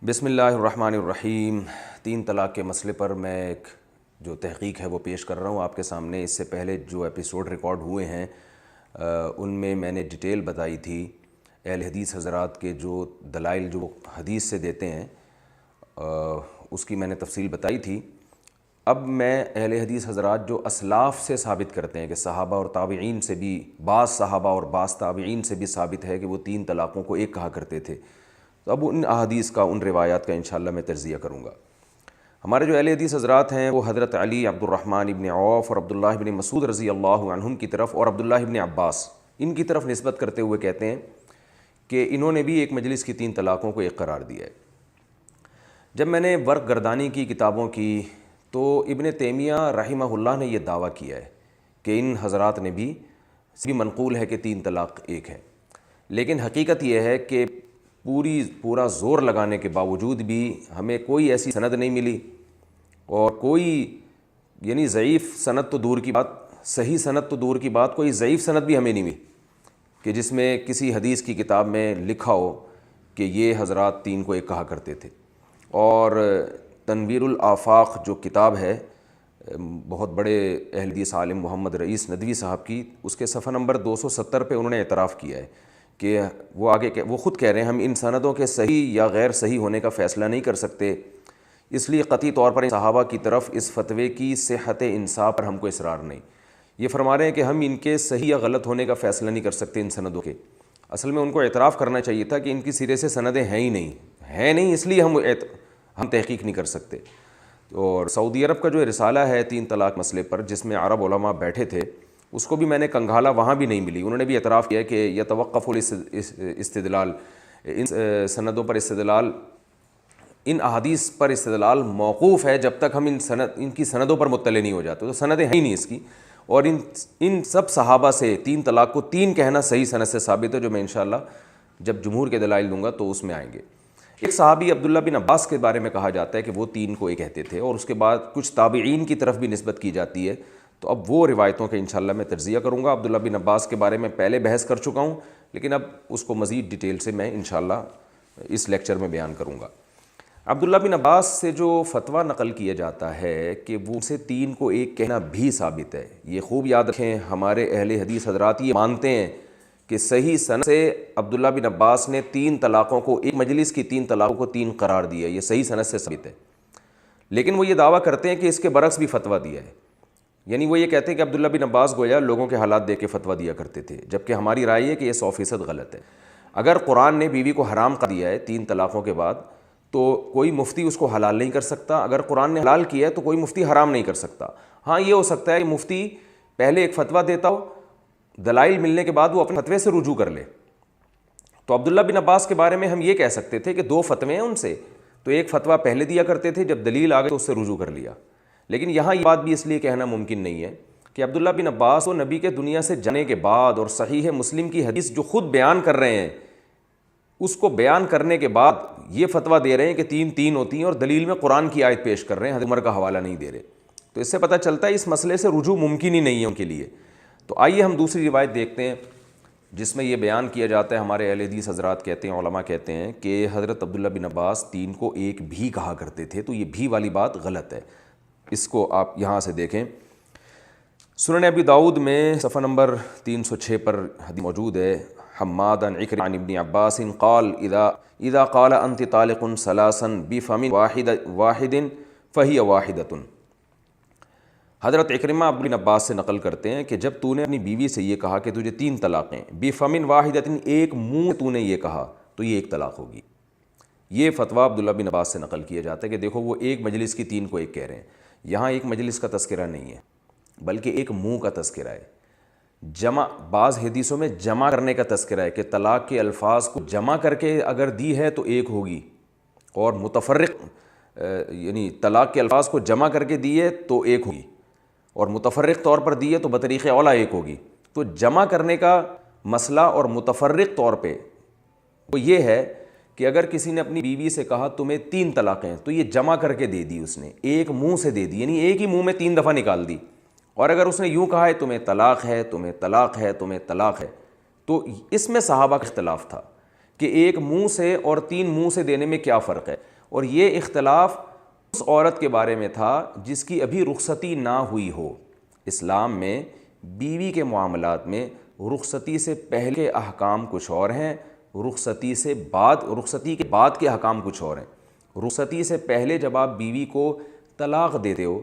بسم اللہ الرحمن الرحیم۔ تین طلاق کے مسئلے پر میں ایک جو تحقیق ہے وہ پیش کر رہا ہوں آپ کے سامنے۔ اس سے پہلے جو ایپیسوڈ ریکارڈ ہوئے ہیں ان میں نے ڈیٹیل بتائی تھی اہل حدیث حضرات کے جو دلائل جو حدیث سے دیتے ہیں اس کی میں نے تفصیل بتائی تھی۔ اب میں اہل حدیث حضرات جو اسلاف سے ثابت کرتے ہیں کہ صحابہ اور تابعین سے بھی، بعض صحابہ اور بعض تابعین سے بھی ثابت ہے کہ وہ تین طلاقوں کو ایک کہا کرتے تھے، تو اب ان احادیث کا، ان روایات کا انشاءاللہ میں تجزیہ کروں گا۔ ہمارے جو اہل حدیث حضرات ہیں وہ حضرت علی، عبد الرحمن ابن عوف اور عبداللہ ابن مسعود رضی اللہ عنہم کی طرف، اور عبداللہ ابن عباس، ان کی طرف نسبت کرتے ہوئے کہتے ہیں کہ انہوں نے بھی ایک مجلس کی تین طلاقوں کو ایک قرار دیا ہے۔ جب میں نے ورق گردانی کی کتابوں کی تو ابن تیمیہ رحمہ اللہ نے یہ دعویٰ کیا ہے کہ ان حضرات نے بھی منقول ہے کہ تین طلاق ایک ہے، لیکن حقیقت یہ ہے کہ پورا زور لگانے کے باوجود بھی ہمیں کوئی ایسی سند نہیں ملی، اور کوئی یعنی ضعیف سند تو دور کی بات، صحیح سند تو دور کی بات، کوئی ضعیف سند بھی ہمیں نہیں ملی کہ جس میں کسی حدیث کی کتاب میں لکھا ہو کہ یہ حضرات تین کو ایک کہا کرتے تھے۔ اور تنویر الآفاق جو کتاب ہے بہت بڑے اہل حدیث عالم محمد رئیس ندوی صاحب کی، اس کے صفحہ نمبر 270 پہ انہوں نے اعتراف کیا ہے کہ وہ خود کہہ رہے ہیں ہم ان سندوں کے صحیح یا غیر صحیح ہونے کا فیصلہ نہیں کر سکتے، اس لیے قطعی طور پر صحابہ کی طرف اس فتوے کی صحت انصاف پر ہم کو اصرار نہیں۔ یہ فرما رہے ہیں کہ ہم ان کے صحیح یا غلط ہونے کا فیصلہ نہیں کر سکتے ان سندوں کے۔ اصل میں ان کو اعتراف کرنا چاہیے تھا کہ ان کی سرے سے سندیں ہیں ہی نہیں، اس لیے ہم تحقیق نہیں کر سکتے۔ اور سعودی عرب کا جو رسالہ ہے تین طلاق مسئلے پر، جس میں عرب علماء بیٹھے تھے، اس کو بھی میں نے کنگھالا، وہاں بھی نہیں ملی۔ انہوں نے بھی اعتراف کیا کہ یتوقف الاستدلال، ان سندوں پر استدلال، ان احادیث پر استدلال موقوف ہے جب تک ہم ان کی سندوں پر مطلع نہیں ہو جاتے، تو سندیں ہیں ہی نہیں اس کی۔ اور ان سب صحابہ سے تین طلاق کو تین کہنا صحیح سند سے ثابت ہے، جو میں انشاءاللہ جب جمہور کے دلائل دوں گا تو اس میں آئیں گے۔ ایک صحابی عبداللہ بن عباس کے بارے میں کہا جاتا ہے کہ وہ تین کو ایک کہتے تھے، اور اس کے بعد کچھ تابعین کی طرف بھی نسبت کی جاتی ہے، تو اب وہ روایتوں کے انشاءاللہ میں تجزیہ کروں گا۔ عبداللہ بن عباس کے بارے میں پہلے بحث کر چکا ہوں، لیکن اب اس کو مزید ڈیٹیل سے میں انشاءاللہ اس لیکچر میں بیان کروں گا۔ عبداللہ بن عباس سے جو فتویٰ نقل کیا جاتا ہے کہ وہ سے تین کو ایک کہنا بھی ثابت ہے، یہ خوب یاد رکھیں، ہمارے اہل حدیث حضرات یہ مانتے ہیں کہ صحیح سند سے عبداللہ بن عباس نے تین طلاقوں کو، ایک مجلس کی تین طلاقوں کو تین قرار دیا، یہ صحیح سند سے ثابت ہے۔ لیکن وہ یہ دعویٰ کرتے ہیں کہ اس کے برعکس بھی فتویٰ دیا ہے، یعنی وہ یہ کہتے ہیں کہ عبداللہ بن عباس گویا لوگوں کے حالات دیکھ کے فتویٰ دیا کرتے تھے، جبکہ ہماری رائے ہے کہ یہ 100% غلط ہے۔ اگر قرآن نے بیوی کو حرام کر دیا ہے تین طلاقوں کے بعد، تو کوئی مفتی اس کو حلال نہیں کر سکتا۔ اگر قرآن نے حلال کیا ہے تو کوئی مفتی حرام نہیں کر سکتا۔ ہاں یہ ہو سکتا ہے کہ مفتی پہلے ایک فتویٰ دیتا ہو، دلائل ملنے کے بعد وہ اپنے فتوے سے رجوع کر لے۔ تو عبداللہ بن عباس کے بارے میں ہم یہ کہہ سکتے تھے کہ دو فتوے ہیں ان سے، تو ایک فتویٰ پہلے دیا کرتے تھے، جب دلیل آ گئی تو اس سے رجوع کر لیا۔ لیکن یہاں یہ بات بھی اس لیے کہنا ممکن نہیں ہے کہ عبداللہ بن عباس کو نبی کے دنیا سے جانے کے بعد، اور صحیح مسلم کی حدیث جو خود بیان کر رہے ہیں، اس کو بیان کرنے کے بعد یہ فتویٰ دے رہے ہیں کہ تین تین ہوتی ہیں، اور دلیل میں قرآن کی آیت پیش کر رہے ہیں، حضرت عمر کا حوالہ نہیں دے رہے۔ تو اس سے پتہ چلتا ہے اس مسئلے سے رجوع ممکن ہی نہیں ہے ان کے لیے۔ تو آئیے ہم دوسری روایت دیکھتے ہیں جس میں یہ بیان کیا جاتا ہے، ہمارے اہل حدیث حضرات کہتے ہیں، علماء کہتے ہیں کہ حضرت عبداللہ بن عباس تین کو ایک بھی کہا کرتے تھے، تو یہ بھی والی بات غلط ہے۔ اس کو آپ یہاں سے دیکھیں، سنن ابی داؤد میں صفحہ نمبر 306 پر حدیث موجود ہے، حماد عن عکرمہ عن ابن عباس قال اذا قال انت طالق ثلاثا بفم واحد فہی واحدۃ۔ حضرت عکرمہ بن عباس سے نقل کرتے ہیں کہ جب تو نے اپنی بیوی سے یہ کہا کہ تجھے تین طلاقیں، بفم واحدۃ، ایک منہ تو نے یہ کہا، تو یہ ایک طلاق ہوگی۔ یہ فتویٰ عبداللہ بن عباس سے نقل کیا جاتا ہے کہ دیکھو وہ ایک مجلس کی تین کو ایک کہہ رہے ہیں۔ یہاں ایک مجلس کا تذکرہ نہیں ہے، بلکہ ایک منہ کا تذکرہ ہے۔ جمع، بعض حدیثوں میں جمع کرنے کا تذکرہ ہے کہ طلاق کے الفاظ کو جمع کر کے اگر دی ہے تو ایک ہوگی، اور متفرق یعنی طلاق کے الفاظ کو جمع کر کے دیے تو ایک ہوگی، اور متفرق طور پر دیے تو بطریق اولا ایک ہوگی۔ تو جمع کرنے کا مسئلہ اور متفرق طور پہ وہ یہ ہے کہ اگر کسی نے اپنی بیوی سے کہا تمہیں تین طلاقیں، تو یہ جمع کر کے دے دی، اس نے ایک منہ سے دے دی، یعنی ایک ہی منہ میں تین دفعہ نکال دی۔ اور اگر اس نے یوں کہا ہے تمہیں طلاق ہے، تمہیں طلاق ہے، تمہیں طلاق ہے، تو اس میں صحابہ کا اختلاف تھا کہ ایک منہ سے اور 3 منہ سے دینے میں کیا فرق ہے، اور یہ اختلاف اس عورت کے بارے میں تھا جس کی ابھی رخصتی نہ ہوئی ہو۔ اسلام میں بیوی کے معاملات میں رخصتی سے پہلے کے احکام کچھ اور ہیں، رخصتی کے بعد کے احکام کچھ اور ہیں۔ رخصتی سے پہلے جب آپ بیوی کو طلاق دیتے ہو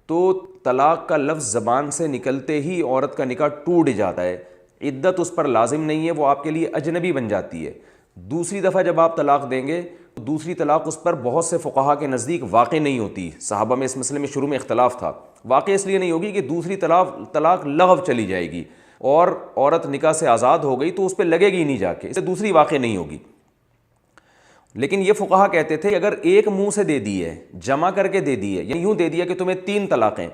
تو طلاق کا لفظ زبان سے نکلتے ہی عورت کا نکاح ٹوٹ جاتا ہے، عدت اس پر لازم نہیں ہے، وہ آپ کے لیے اجنبی بن جاتی ہے۔ دوسری دفعہ جب آپ طلاق دیں گے تو دوسری طلاق اس پر بہت سے فقہا کے نزدیک واقع نہیں ہوتی۔ صحابہ میں اس مسئلے میں شروع میں اختلاف تھا، واقع اس لیے نہیں ہوگی کہ دوسری طلاق لغو چلی جائے گی اور عورت نکاح سے آزاد ہو گئی تو اس پہ لگے گی نہیں جا کے، اس سے دوسری واقع نہیں ہوگی۔ لیکن یہ فقہا کہتے تھے کہ اگر ایک منہ سے دے دی ہے، جمع کر کے دے دی ہے، یعنی یوں دے دیا کہ تمہیں 3 طلاقیں،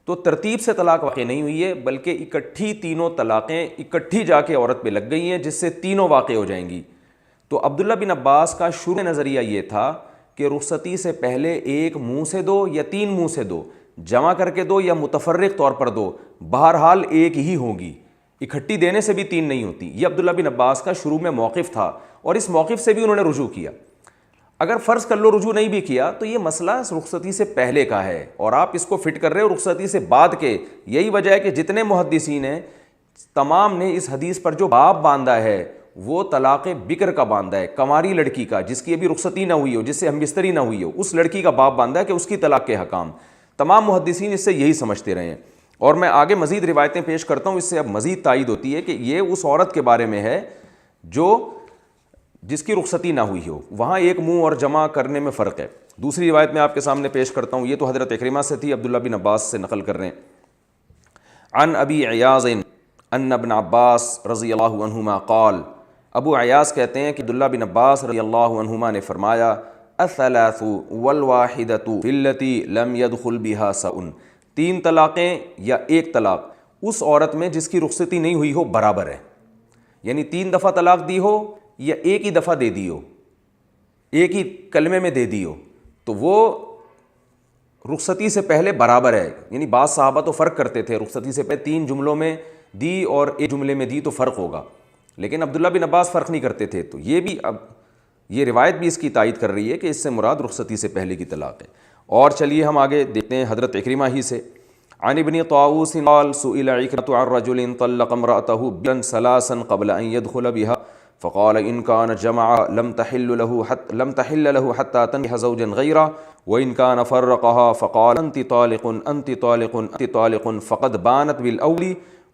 تو ترتیب سے طلاق واقع نہیں ہوئی ہے، بلکہ اکٹھی تینوں طلاقیں اکٹھی جا کے عورت پہ لگ گئی ہیں، جس سے تینوں واقع ہو جائیں گی۔ تو عبداللہ بن عباس کا شروع نظریہ یہ تھا کہ رخصتی سے پہلے ایک منہ سے دو یا 3 منہ سے دو، جمع کر کے دو یا متفرق طور پر دو، بہرحال ایک ہی ہوگی، اکٹھی دینے سے بھی 3 نہیں ہوتی۔ یہ عبداللہ بن عباس کا شروع میں موقف تھا، اور اس موقف سے بھی انہوں نے رجوع کیا۔ اگر فرض کر لو رجوع نہیں بھی کیا تو یہ مسئلہ رخصتی سے پہلے کا ہے اور آپ اس کو فٹ کر رہے ہو رخصتی سے بعد کے۔ یہی وجہ ہے کہ جتنے محدثین ہیں تمام نے اس حدیث پر جو باب باندھا ہے وہ طلاق بکر کا باندھا ہے، کنواری لڑکی کا جس کی ابھی رخصتی نہ ہوئی ہو، جس سے ہم بستری نہ ہوئی ہو، اس لڑکی کا باب باندھا ہے کہ اس کی طلاق کے حکام۔ تمام محدثین اس سے یہی سمجھتے رہے ہیں، اور میں آگے مزید روایتیں پیش کرتا ہوں، اس سے اب مزید تائید ہوتی ہے کہ یہ اس عورت کے بارے میں ہے جس کی رخصتی نہ ہوئی ہو، وہاں ایک منہ اور جمع کرنے میں فرق ہے۔ دوسری روایت میں آپ کے سامنے پیش کرتا ہوں، یہ تو حضرت اکرمہ سے تھی، عبداللہ بن عباس سے نقل کر رہے ہیں۔ عن ابی عیاض ان ابن عباس رضی اللہ عنہما قال، ابو عیاض کہتے ہیں کہ عبداللہ بن عباس رضی اللہ عنہما نے فرمایا، الثلاث والواحدۃ فی التی لم يدخل بها سواء، 3 طلاقیں یا 1 طلاق اس عورت میں جس کی رخصتی نہیں ہوئی ہو برابر ہے، یعنی 3 دفعہ طلاق دی ہو یا ایک ہی دفعہ دے دی ہو، ایک ہی کلمے میں دے دی ہو، تو وہ رخصتی سے پہلے برابر ہے۔ یعنی بعض صحابہ تو فرق کرتے تھے، رخصتی سے پہلے 3 جملوں میں دی اور ایک جملے میں دی تو فرق ہوگا، لیکن عبداللہ بن عباس فرق نہیں کرتے تھے۔ تو یہ روایت بھی اس کی تائید کر رہی ہے کہ اس سے مراد رخصتی سے پہلے کی طلاق ہے۔ اور چلیے ہم آگے دیکھتے ہیں حضرت اکرمہ ہی سے۔ عن ابن طاووس قال سئل عكرمة عن رجل طلق امرأته بلا 3 قبل ان يدخل بها فقال ان كان جمع لم تحل له حتى تنكح زوجا غيره وان كان فرقها فقال انت طالق انت طالق انت طالق فقد بانت بالاول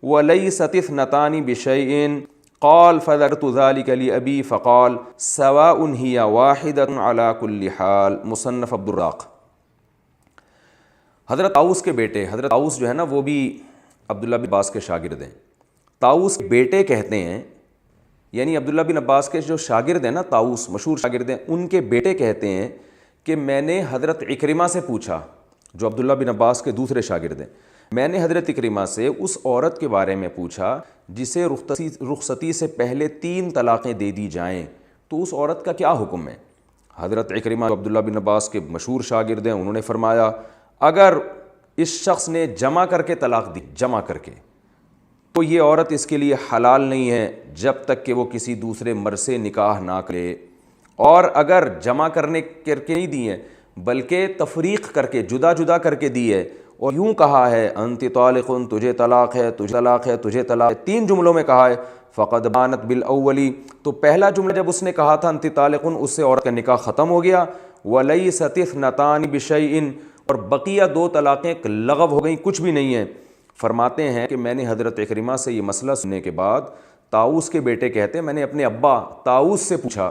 وليست 2 بشيء قال فذكرت ذلك لأبي فقال سواء هي واحدة على كل حال۔ مصنف عبد الرزاق۔ حضرت طاؤوس کے بیٹے، حضرت طاؤوس جو ہے نا وہ بھی عبداللہ بن عباس کے شاگرد ہیں۔ طاؤوس کے بیٹے کہتے ہیں، یعنی عبداللہ بن عباس کے جو شاگرد ہیں نا، طاؤوس مشہور شاگرد ہیں، ان کے بیٹے کہتے ہیں کہ میں نے حضرت اکرمہ سے پوچھا، جو عبداللہ بن عباس کے دوسرے شاگرد ہیں، میں نے حضرت اکرمہ سے اس عورت کے بارے میں پوچھا جسے رخصتی سے پہلے 3 طلاقیں دے دی جائیں تو اس عورت کا کیا حکم ہے۔ حضرت اکرمہ جو عبداللہ بن عباس کے مشہور شاگرد ہیں، انہوں نے فرمایا اگر اس شخص نے جمع کر کے طلاق دی، جمع کر کے، تو یہ عورت اس کے لیے حلال نہیں ہے جب تک کہ وہ کسی دوسرے مرد سے نکاح نہ کرے، اور اگر جمع کرنے کر کے نہیں دی ہیں بلکہ تفریق کر کے جدا جدا کر کے دی ہے اور یوں کہا ہے انت طالق، تجھے طلاق ہے، تجھے طلاق ہے، تجھے طلاق ہے، 3 جملوں میں کہا ہے، فقد بانت بالاولی، تو پہلا جملہ جب اس نے کہا تھا انت طالق، اس سے عورت کا نکاح ختم ہو گیا، ولیست 2 بشیء، اور بقیہ 2 طلاقیں لغو ہو گئیں، کچھ بھی نہیں ہے۔ فرماتے ہیں کہ میں نے حضرت اکرمہ سے یہ مسئلہ سننے کے بعد، طاؤوس کے بیٹے کہتے ہیں میں نے اپنے ابا طاؤوس سے پوچھا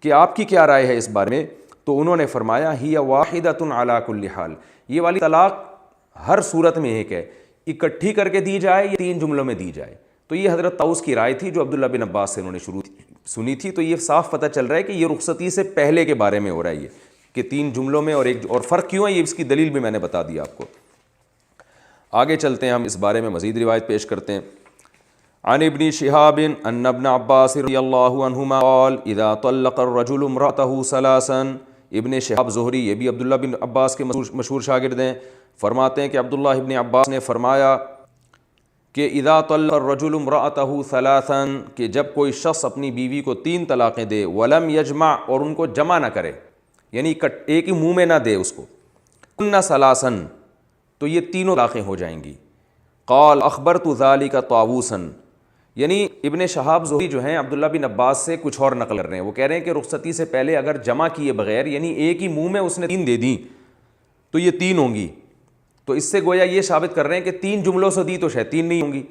کہ آپ کی کیا رائے ہے اس بارے میں، تو انہوں نے فرمایا ہی واحدۃ علی کل حال، یہ والی طلاق ہر صورت میں ایک ہے، اکٹھی کر کے دی جائے یا 3 جملوں میں دی جائے۔ تو یہ حضرت طاؤوس کی رائے تھی جو عبداللہ بن عباس سے انہوں نے سنی تھی۔ تو یہ صاف پتہ چل رہا ہے کہ یہ رخصتی سے پہلے کے بارے میں ہو رہا ہے، یہ کہ 3 جملوں میں اور فرق کیوں ہے یہ اس کی دلیل بھی میں نے بتا دی آپ کو۔ آگے چلتے ہیں، ہم اس بارے میں مزید روایت پیش کرتے ہیں۔ عن ابن شہاب ان ابن عباس رضی اللہ عنہما قال اذا طلق الرجل امرأته 3، ابن شہاب زہری، یہ بھی عبداللہ بن عباس کے مشہور شاگرد ہیں، فرماتے ہیں کہ عبداللہ ابن عباس نے فرمایا کہ اذا طلق الرجل امرأته ثلاثا، کہ جب کوئی شخص اپنی بیوی کو 3 طلاقیں دے، ولم یجمع، اور ان کو جمع نہ کرے، یعنی ایک ہی منہ میں نہ دے اس کو، کن ثلاثا، تو یہ تینوں طلاقیں ہو جائیں گی۔ قال اخبرت ذلك طاووسا، یعنی ابن شہاب زہری جو ہیں عبداللہ بن عباس سے کچھ اور نقل کر رہے ہیں، وہ کہہ رہے ہیں کہ رخصتی سے پہلے اگر جمع کیے بغیر، یعنی ایک ہی منہ میں اس نے 3 دے دیں تو یہ 3 ہوں گی، تو اس سے گویا یہ ثابت کر رہے ہیں کہ 3 جملوں سے دی تو شاید 3 نہیں ہوں گی۔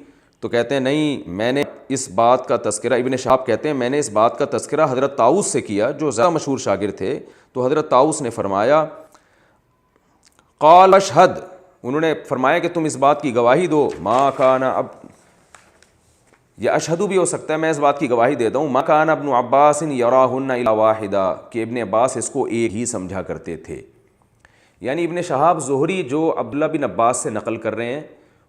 تو کہتے ہیں نہیں، میں نے اس بات کا تذکرہ، ابن شہاب کہتے ہیں میں نے اس بات کا تذکرہ حضرت طاؤس سے کیا جو زیادہ مشہور شاگرد تھے، تو حضرت طاؤس نے فرمایا، قال اشہد، انہوں نے فرمایا کہ تم اس بات کی گواہی دو، ما کان، اب یا اشہدو بھی ہو سکتا ہے، میں اس بات کی گواہی دیتا ہوں، ما کان ابن عباس یراہن الا واحدہ، کہ ابن عباس اس کو ایک ہی سمجھا کرتے تھے۔ یعنی ابن شہاب زہری جو عبداللہ بن عباس سے نقل کر رہے ہیں،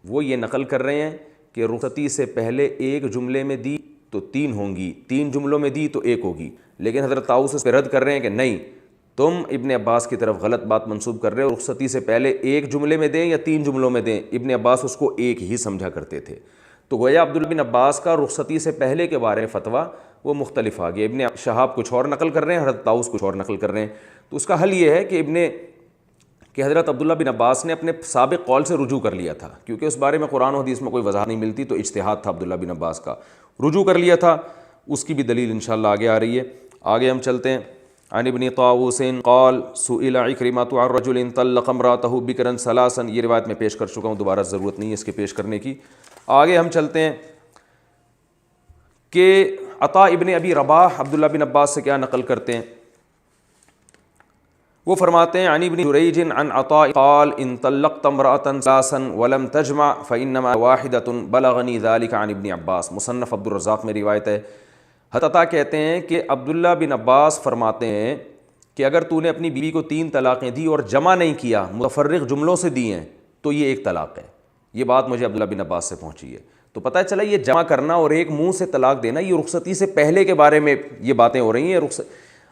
وہ یہ نقل کر رہے ہیں کہ رخصتی سے پہلے ایک جملے میں دی تو 3 ہوں گی، 3 جملوں میں دی تو 1 ہوگی، لیکن حضرت طاؤس اس پہ رد کر رہے ہیں کہ نہیں، تم ابن عباس کی طرف غلط بات منسوب کر رہے ہو، رخصتی سے پہلے ایک جملے میں دیں یا 3 جملوں میں دیں، ابن عباس اس کو ایک ہی سمجھا کرتے تھے۔ تو گویا عبداللہ بن عباس کا رخصتی سے پہلے کے بارے میں فتویٰ وہ مختلف آ گیا، ابن شہاب کچھ اور نقل کر رہے ہیں، حضرت طاؤس کچھ اور نقل کر رہے ہیں۔ تو اس کا حل یہ ہے کہ حضرت عبداللہ بن عباس نے اپنے سابق قول سے رجوع کر لیا تھا، کیونکہ اس بارے میں قرآن و حدیث میں کوئی وضاحت نہیں ملتی، تو اجتہاد تھا عبداللہ بن عباس کا، رجوع کر لیا تھا، اس کی بھی دلیل انشاءاللہ آگے آ رہی ہے۔ آگے ہم چلتے ہیں۔ عن ابن طاووس قال سئل عکرمہ عن رجل طلق امرأته بکرا ثلاثا، یہ روایت میں پیش کر چکا ہوں، دوبارہ ضرورت نہیں ہے اس کے پیش کرنے کی۔ آگے ہم چلتے ہیں کہ عطاء ابن ابی رباح عبداللہ بن عباس سے کیا نقل کرتے ہیں، وہ فرماتے ہیں عن ابن جریج عن عطاء قال ان طلقت امرأة ثلاثا ولم تجمع فإنما واحدة بلغني ذلك عن ابن عباس، مصنف عبد الرزاق میں روایت ہے۔ عطاء کہتے ہیں کہ عبداللہ بن عباس فرماتے ہیں کہ اگر تو نے اپنی بیوی کو 3 طلاقیں دی اور جمع نہیں کیا، متفرق جملوں سے دی ہیں، تو یہ 1 طلاق ہے۔ یہ بات مجھے عبداللہ بن عباس سے پہنچی ہے، تو پتہ چلا یہ جمع کرنا اور ایک منہ سے طلاق دینا، یہ رخصتی سے پہلے کے بارے میں یہ باتیں ہو رہی ہیں۔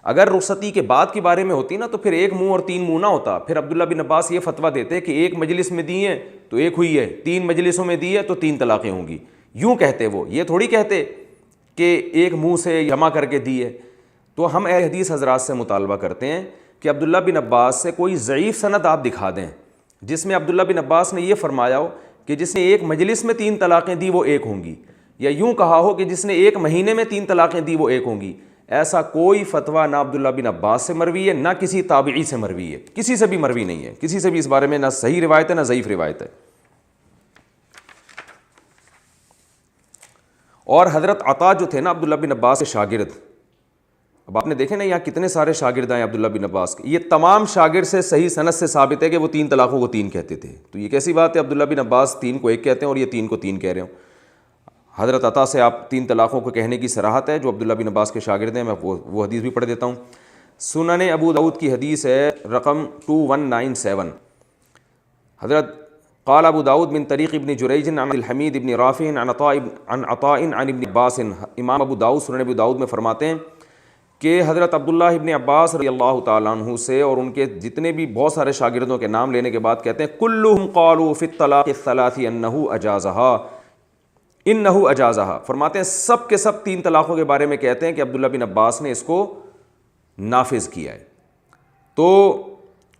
اگر رخصتی کے بعد کے بارے میں ہوتی نا تو پھر 1 منہ اور 3 منہ نہ ہوتا، پھر عبداللہ بن عباس یہ فتویٰ دیتے کہ 1 مجلس میں دی ہیں تو 1 ہوئی ہے، 3 مجلسوں میں دی ہے تو 3 طلاقیں ہوں گی، یوں کہتے وہ، یہ تھوڑی کہتے کہ 1 منہ سے جمع کر کے دی ہے۔ تو ہم اہل حدیث حضرات سے مطالبہ کرتے ہیں کہ عبداللہ بن عباس سے کوئی ضعیف سند آپ دکھا دیں جس میں عبداللہ بن عباس نے یہ فرمایا ہو کہ جس نے 1 مجلس میں 3 طلاقیں دی وہ 1 ہوں گی، یا یوں کہا ہو کہ جس نے 1 مہینے میں 3 طلاقیں دی وہ 1 ہوں گی۔ ایسا کوئی فتویٰ نہ عبداللہ بن عباس سے مروی ہے، نہ کسی تابعی سے مروی ہے، کسی سے بھی مروی نہیں ہے، کسی سے بھی اس بارے میں نہ صحیح روایت ہے نہ ضعیف روایت ہے۔ اور حضرت عطا جو تھے نا عبداللہ بن عباس کے شاگرد، اب آپ نے دیکھے نا یہاں کتنے سارے شاگرد ہیں عبداللہ بن عباس کے، یہ تمام شاگرد سے صحیح سند سے ثابت ہے کہ وہ 3 طلاقوں کو 3 کہتے تھے۔ تو یہ کیسی بات ہے عبداللہ بن عباس 3 کو 1 کہتے ہیں اور یہ 3 کو 3 کہہ رہے ہوں۔ حضرت عطا سے آپ 3 طلاقوں کو کہنے کی صراحت ہے جو عبداللہ بن عباس کے شاگرد ہیں، میں وہ حدیث بھی پڑھ دیتا ہوں۔ سنن ابو داؤد کی حدیث ہے رقم 2197، حضرت قال ابو داؤد من طریق ابن جریج عن الحمید ابن رافع عن عطاء عن ابن عباس، امام ابو داؤد سنن ابو داؤد میں فرماتے ہیں کہ حضرت عبداللہ ابن عباس رضی اللہ تعالیٰ عنہ سے اور ان کے جتنے بھی بہت سارے شاگردوں کے نام لینے کے بعد کہتے ہیں کلہم قالوا فی الطلاق الثلاث انہ اجازہا، فرماتے ہیں سب کے سب 3 طلاقوں کے بارے میں کہتے ہیں کہ عبداللہ بن عباس نے اس کو نافذ کیا ہے۔ تو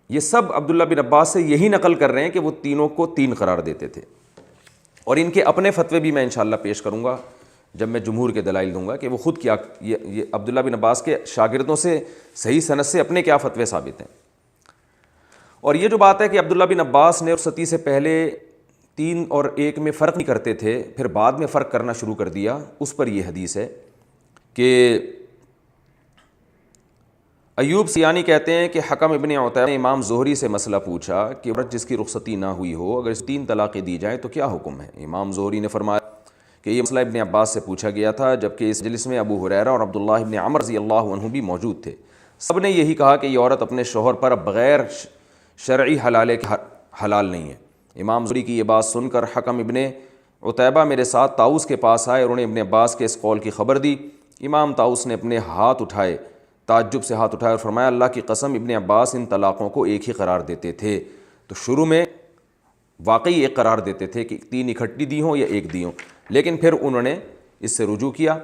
یہ سب عبداللہ بن عباس سے یہی نقل کر رہے ہیں کہ وہ تینوں کو 3 قرار دیتے تھے، اور ان کے اپنے فتوے بھی میں انشاءاللہ پیش کروں گا جب میں جمہور کے دلائل دوں گا کہ وہ خود کیا، یہ عبداللہ بن عباس کے شاگردوں سے صحیح سند سے اپنے کیا فتوے ثابت ہیں۔ اور یہ جو بات ہے کہ عبداللہ بن عباس نے رخصتی سے پہلے 3 اور 1 میں فرق نہیں کرتے تھے، پھر بعد میں فرق کرنا شروع کر دیا، اس پر یہ حدیث ہے کہ ایوب سیانی کہتے ہیں کہ حکم ابن عتیبہ نے امام زہری سے مسئلہ پوچھا کہ عورت جس کی رخصتی نہ ہوئی ہو اگر 3 طلاقیں دی جائیں تو کیا حکم ہے۔ امام زہری نے فرمایا کہ یہ مسئلہ ابن عباس سے پوچھا گیا تھا، جبکہ اس مجلس میں ابو ہریرہ اور عبداللہ ابن عمر رضی اللہ عنہ بھی موجود تھے۔ سب نے یہی کہا کہ یہ عورت اپنے شوہر پر بغیر شرعی حلالے کے حلال نہیں ہے۔ امام زہری کی یہ بات سن کر حکم ابن عتیبہ میرے ساتھ طاؤس کے پاس آئے اور انہیں ابن عباس کے اس قول کی خبر دی۔ امام طاؤس نے اپنے ہاتھ اٹھائے، تعجب سے ہاتھ اٹھائے اور فرمایا اللہ کی قسم ابن عباس ان طلاقوں کو 1 ہی قرار دیتے تھے۔ تو شروع میں واقعی ایک قرار دیتے تھے کہ 3 اکٹھی دی ہوں یا ایک دی ہوں، لیکن پھر انہوں نے اس سے رجوع کیا.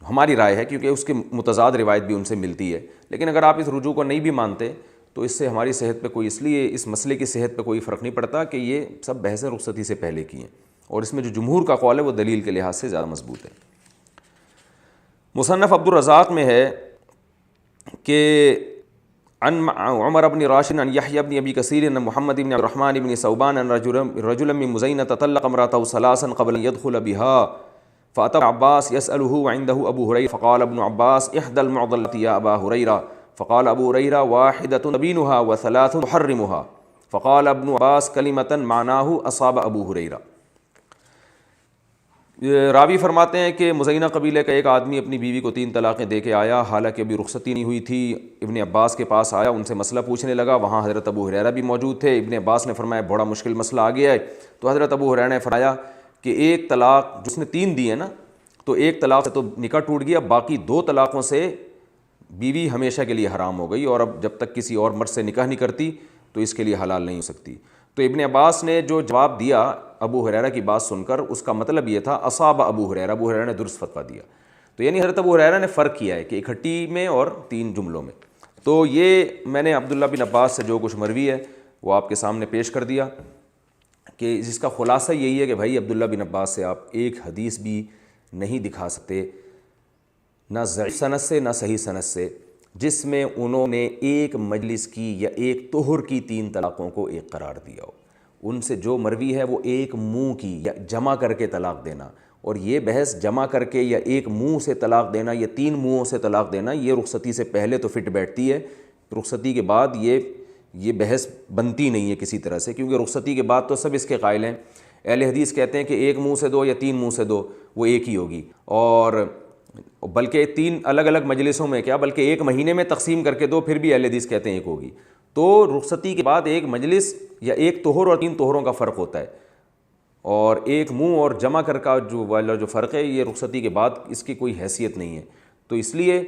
ہماری رائے ہے کیونکہ اس کی متضاد روایت بھی ان سے ملتی ہے، لیکن اگر آپ اس رجوع کو نہیں بھی مانتے تو اس سے ہماری صحت پہ کوئی، اس لیے اس مسئلے کی صحت پہ کوئی فرق نہیں پڑتا کہ یہ سب بحثیں رخصتی سے پہلے کی ہیں، اور اس میں جو جمہور کا قول ہے وہ دلیل کے لحاظ سے زیادہ مضبوط ہے. مصنف عبد الرزاق میں ہے کہ عن عمر بن راشد عن يحيى بن ابي كثير ان محمد بن عبد الرحمن بن ثوبان ان رجلا من مزينة طلق امراته ثلاثا قبل ان يدخل بها فاتى عباس يسأله وعنده ابو هريره فقال ابن عباس احدى المعضلات يا ابا هريره فقال ابو هريره واحدة تبينها وثلاث تحرمها فقال ابن عباس كلمة معناه اصاب ابو هريره. راوی فرماتے ہیں کہ مزینہ قبیلے کا ایک آدمی اپنی بیوی کو 3 طلاقیں دے کے آیا، حالانکہ ابھی رخصتی نہیں ہوئی تھی. ابن عباس کے پاس آیا، ان سے مسئلہ پوچھنے لگا. وہاں حضرت ابو ہریرہ بھی موجود تھے. ابن عباس نے فرمایا بڑا مشکل مسئلہ آ گیا ہے. تو حضرت ابو ہریرہ نے فرمایا کہ ایک طلاق جس نے 3 دی ہے نا، تو ایک طلاق سے تو نکاح ٹوٹ گیا، باقی 2 طلاقوں سے بیوی ہمیشہ کے لیے حرام ہو گئی، اور اب جب تک کسی اور مرد سے نکاح نہیں کرتی تو اس کے لیے حلال نہیں ہو سکتی. تو ابن عباس نے جو جواب دیا ابو ہریرہ کی بات سن کر، اس کا مطلب یہ تھا اصاب ابو ہریرہ، ابو ہریرہ نے درست فتویٰ دیا. تو یعنی حضرت ابو ہریرہ نے فرق کیا ہے کہ اکٹھی میں اور 3 جملوں میں. تو یہ میں نے عبداللہ بن عباس سے جو کچھ مروی ہے وہ آپ کے سامنے پیش کر دیا، کہ جس کا خلاصہ یہی ہے کہ بھائی عبداللہ بن عباس سے آپ ایک حدیث بھی نہیں دکھا سکتے، نہ ضعیف سند سے نہ صحیح سند سے، جس میں انہوں نے ایک مجلس کی یا ایک طہر کی 3 طلاقوں کو ایک قرار دیا ہو. ان سے جو مروی ہے وہ ایک منہ کی یا جمع کر کے طلاق دینا، اور یہ بحث جمع کر کے یا ایک منہ سے طلاق دینا یا 3 منہوں سے طلاق دینا، یہ رخصتی سے پہلے تو فٹ بیٹھتی ہے، رخصتی کے بعد یہ بحث بنتی نہیں ہے کسی طرح سے، کیونکہ رخصتی کے بعد تو سب اس کے قائل ہیں. اہل حدیث کہتے ہیں کہ ایک منہ سے دو یا 3 منہ سے دو وہ ایک ہی ہوگی، اور بلکہ 3 الگ الگ مجلسوں میں کیا بلکہ 1 مہینے میں تقسیم کر کے دو پھر بھی اہل حدیث کہتے ہیں ایک ہوگی. تو رخصتی کے بعد ایک مجلس یا ایک طہر اور 3 طہروں کا فرق ہوتا ہے، اور ایک منہ اور جمع کر کا جو فرق ہے یہ رخصتی کے بعد اس کی کوئی حیثیت نہیں ہے. تو اس لیے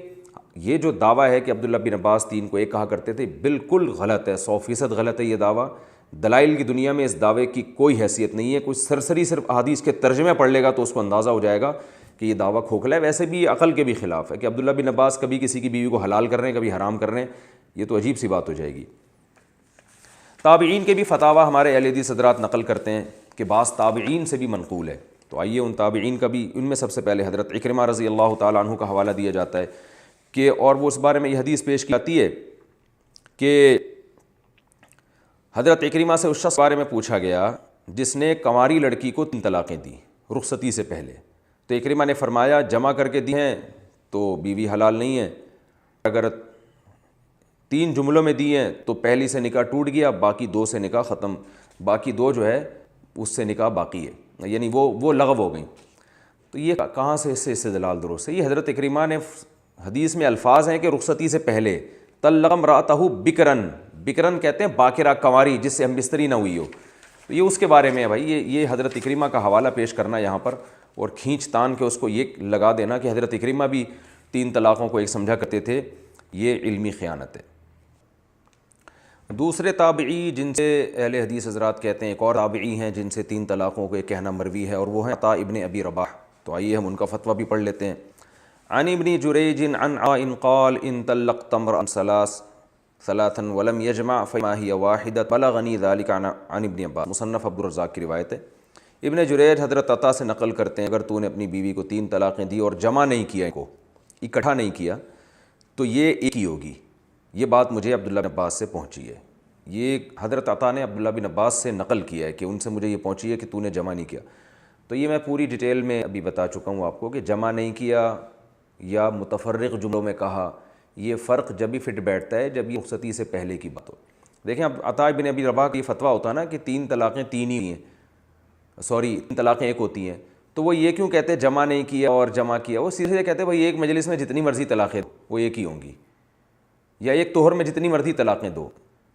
یہ جو دعویٰ ہے کہ عبداللہ بن عباس 3 کو ایک کہا کرتے تھے، بالکل غلط ہے، 100% غلط ہے یہ دعویٰ. دلائل کی دنیا میں اس دعوے کی کوئی حیثیت نہیں ہے. کچھ سرسری صرف احادیث کے ترجمے پڑھ لے گا تو اس کو اندازہ ہو جائے گا کہ یہ دعویٰ کھوکھلا ہے. ویسے بھی عقل کے بھی خلاف ہے کہ عبداللہ بن عباس کبھی کسی کی بیوی کو حلال کر رہے ہیں کبھی حرام کر رہے ہیں، یہ تو عجیب سی بات ہو جائے گی. تابعین کے بھی فتاویٰ ہمارے اہل حدیث حضرات نقل کرتے ہیں کہ بعض تابعین سے بھی منقول ہے. تو آئیے ان تابعین کا بھی، ان میں سب سے پہلے حضرت اکرمہ رضی اللہ تعالیٰ عنہ کا حوالہ دیا جاتا ہے کہ، اور وہ اس بارے میں یہ حدیث پیش کی جاتی ہے کہ حضرت اکرمہ سے اس شخص کے بارے میں پوچھا گیا جس نے کنواری لڑکی کو 3 طلاقیں دی رخصتی سے پہلے. تو اکرمہ نے فرمایا جمع کر کے دی ہیں تو بیوی حلال نہیں ہے، اگر 3 جملوں میں دی ہیں تو پہلی سے نکاح ٹوٹ گیا، باقی 2 سے نکاح ختم، باقی 2 جو ہے اس سے نکاح باقی ہے، یعنی وہ لغو ہو گئیں. تو یہ کہاں سے اس سے استدلال درست ہے؟ یہ حضرت اکرمہ نے حدیث میں الفاظ ہیں کہ رخصتی سے پہلے طلق امرأتہ بکرن، بکرن کہتے ہیں باکرہ کنواری جس سے ہم بستری نہ ہوئی ہو. تو یہ اس کے بارے میں ہے بھائی، یہ حضرت اکرمہ کا حوالہ پیش کرنا یہاں پر اور کھینچ تان کے اس کو یہ لگا دینا کہ حضرت اکرمہ بھی 3 طلاقوں کو ایک سمجھا کرتے تھے، یہ علمی خیانت ہے. دوسرے تابعی جن سے اہل حدیث حضرات کہتے ہیں، ایک اور تابعی ہیں جن سے 3 طلاقوں کو ایک کہنا مروی ہے، اور وہ ہیں عطاء ابن ابی رباح. تو آئیے ہم ان کا فتویٰ بھی پڑھ لیتے ہیں. عن ابن جریج عن عطاء قال ان طلقت امرأ ثلاثا ولم يجمع فما هي واحدة بلغني ذلك عن ابن عباس. مصنف عبد الرزاق کی روایت ہے. ابن جریج حضرت عطاء سے نقل کرتے ہیں اگر تو نے اپنی بیوی کو 3 طلاقیں دی اور جمع نہیں کیا، ان کو اکٹھا نہیں کیا تو یہ ایک ہی ہوگی. یہ بات مجھے عبداللہ بن عباس سے پہنچی ہے. یہ حضرت عطاء نے عبداللہ بن عباس سے نقل کیا ہے کہ ان سے مجھے یہ پہنچی ہے کہ تو نے جمع نہیں کیا. تو یہ میں پوری ڈیٹیل میں ابھی بتا چکا ہوں آپ کو کہ جمع نہیں کیا یا متفرق جملوں میں کہا، یہ فرق جب بھی فٹ بیٹھتا ہے جب یہ رخصتی سے پہلے کی بات ہو. دیکھیں اب عطاء بن ابی رباح کا یہ فتویٰ ہوتا ہے نا کہ 3 طلاقیں 3 ہی ہیں، 3 طلاقیں ایک ہوتی ہیں، تو وہ یہ کیوں کہتے ہیں جمع نہیں کیا اور جمع کیا؟ وہ سیدھے کہتے ہیں بھائی ایک مجلس میں جتنی مرضی طلاقیں دو وہ ایک ہی ہوں گی، یا ایک طہر میں جتنی مرضی طلاقیں دو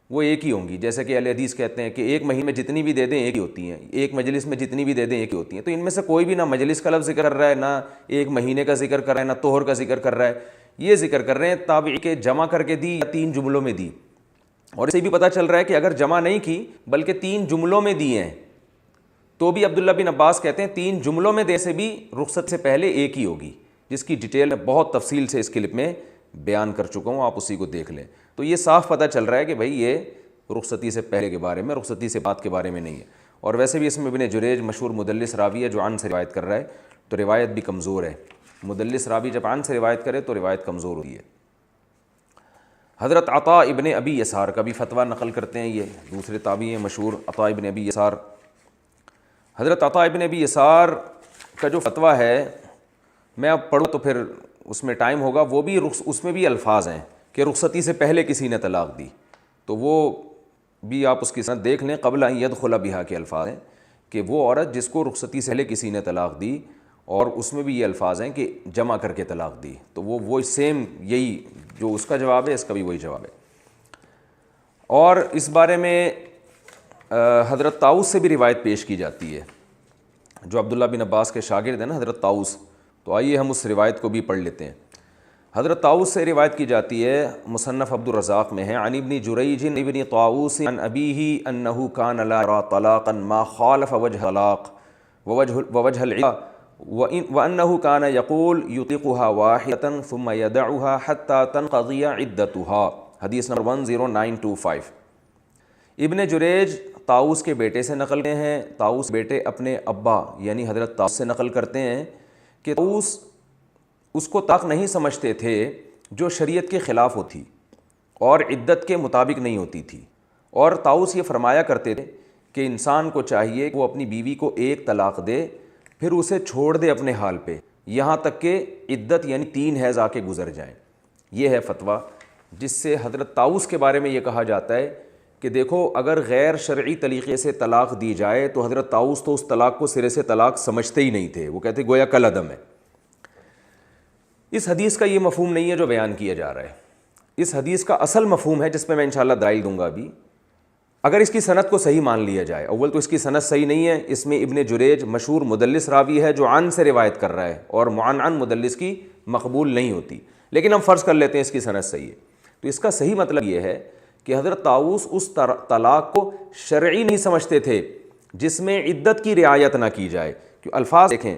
وہ ایک ہی ہوں گی. جیسے کہ اہل حدیث کہتے ہیں کہ ایک مہینے میں جتنی بھی دے دیں ایک ہی ہوتی ہیں، ایک مجلس میں جتنی بھی دے دیں ایک ہی ہوتی ہیں. تو ان میں سے کوئی بھی نہ مجلس کا لفظ ذکر کر رہا ہے، نہ ایک مہینے کا ذکر کر رہا ہے، نہ طہر کا ذکر کر رہا ہے. یہ ذکر کر رہے ہیں تابعی کے جمع کر کے دی یا 3 جملوں میں دی. اور اسے بھی پتہ چل رہا ہے کہ اگر جمع نہیں کی بلکہ 3 جملوں میں دی ہیں تو بھی عبداللہ بن عباس کہتے ہیں 3 جملوں میں دے سے بھی رخصت سے پہلے ایک ہی ہوگی، جس کی ڈیٹیل میں بہت تفصیل سے اس کلپ میں بیان کر چکا ہوں، آپ اسی کو دیکھ لیں۔ تو یہ صاف پتہ چل رہا ہے کہ بھائی یہ رخصتی سے پہلے کے بارے میں، رخصتی سے بعد کے بارے میں نہیں ہے۔ اور ویسے بھی اس میں ابن جریج مشہور مدلس راوی ہے جو عن سے روایت کر رہا ہے، تو روایت بھی کمزور ہے۔ مدلس راوی جب عن سے روایت کرے تو روایت کمزور ہوتی ہے۔ حضرت عطا ابن ابی یسار کا بھی فتویٰ نقل کرتے ہیں، یہ دوسرے تابعی ہیں مشہور عطا ابن ابی یسار۔ حضرت عطا ابن ابی یسار کا جو فتویٰ ہے، میں اب پڑھوں تو پھر اس میں ٹائم ہوگا، وہ بھی اس میں بھی الفاظ ہیں کہ رخصتی سے پہلے کسی نے طلاق دی، تو وہ بھی آپ اس کی سند دیکھ لیں۔ قبل ان یدخل بہا کے الفاظ ہیں کہ وہ عورت جس کو رخصتی سے پہلے کسی نے طلاق دی، اور اس میں بھی یہ الفاظ ہیں کہ جمع کر کے طلاق دی، تو وہ سیم یہی جو اس کا جواب ہے، اس کا بھی وہی جواب ہے۔ اور اس بارے میں حضرت طاؤس سے بھی روایت پیش کی جاتی ہے، جو عبداللہ بن عباس کے شاگرد ہیں نا حضرت طاؤس، تو آئیے ہم اس روایت کو بھی پڑھ لیتے ہیں۔ حضرت طاؤس سے روایت کی جاتی ہے، مصنف عبد الرزاق میں ہے، عن ابن جریج ابن طاؤس عن ابیہ انہ کان لا یری طلاقا ما خالف وجہ طلاق ووجہ العدہ وانہ کان یقول یطلقها واحدۃ ثم یدعها حتی تنقضی عدتها، حدیث نمبر 10925۔ ابن جریج طاؤس کے بیٹے سے نقل کرتے ہیں، طاؤس بیٹے اپنے ابا یعنی حضرت طاؤس سے نقل کرتے ہیں کہ طاؤس اس کو طلاق نہیں سمجھتے تھے جو شریعت کے خلاف ہوتی اور عدت کے مطابق نہیں ہوتی تھی، اور طاؤس یہ فرمایا کرتے تھے کہ انسان کو چاہیے کہ وہ اپنی بیوی کو ایک طلاق دے، پھر اسے چھوڑ دے اپنے حال پہ، یہاں تک کہ عدت یعنی 3 حیض آ کے گزر جائیں۔ یہ ہے فتویٰ جس سے حضرت طاؤس کے بارے میں یہ کہا جاتا ہے کہ دیکھو اگر غیر شرعی طریقے سے طلاق دی جائے تو حضرت طاؤس تو اس طلاق کو سرے سے طلاق سمجھتے ہی نہیں تھے، وہ کہتے گویا کل عدم ہے۔ اس حدیث کا یہ مفہوم نہیں ہے جو بیان کیا جا رہا ہے، اس حدیث کا اصل مفہوم ہے جس پہ میں انشاءاللہ دلائل دوں گا ابھی۔ اگر اس کی سند کو صحیح مان لیا جائے، اول تو اس کی سند صحیح نہیں ہے، اس میں ابن جریج مشہور مدلس راوی ہے جو عن سے روایت کر رہا ہے، اور معن مدلس کی مقبول نہیں ہوتی، لیکن ہم فرض کر لیتے ہیں اس کی سند صحیح ہے۔ تو اس کا صحیح مطلب یہ ہے کہ حضرت طاؤس اس طلاق کو شرعی نہیں سمجھتے تھے جس میں عدت کی رعایت نہ کی جائے، کہ الفاظ دیکھیں،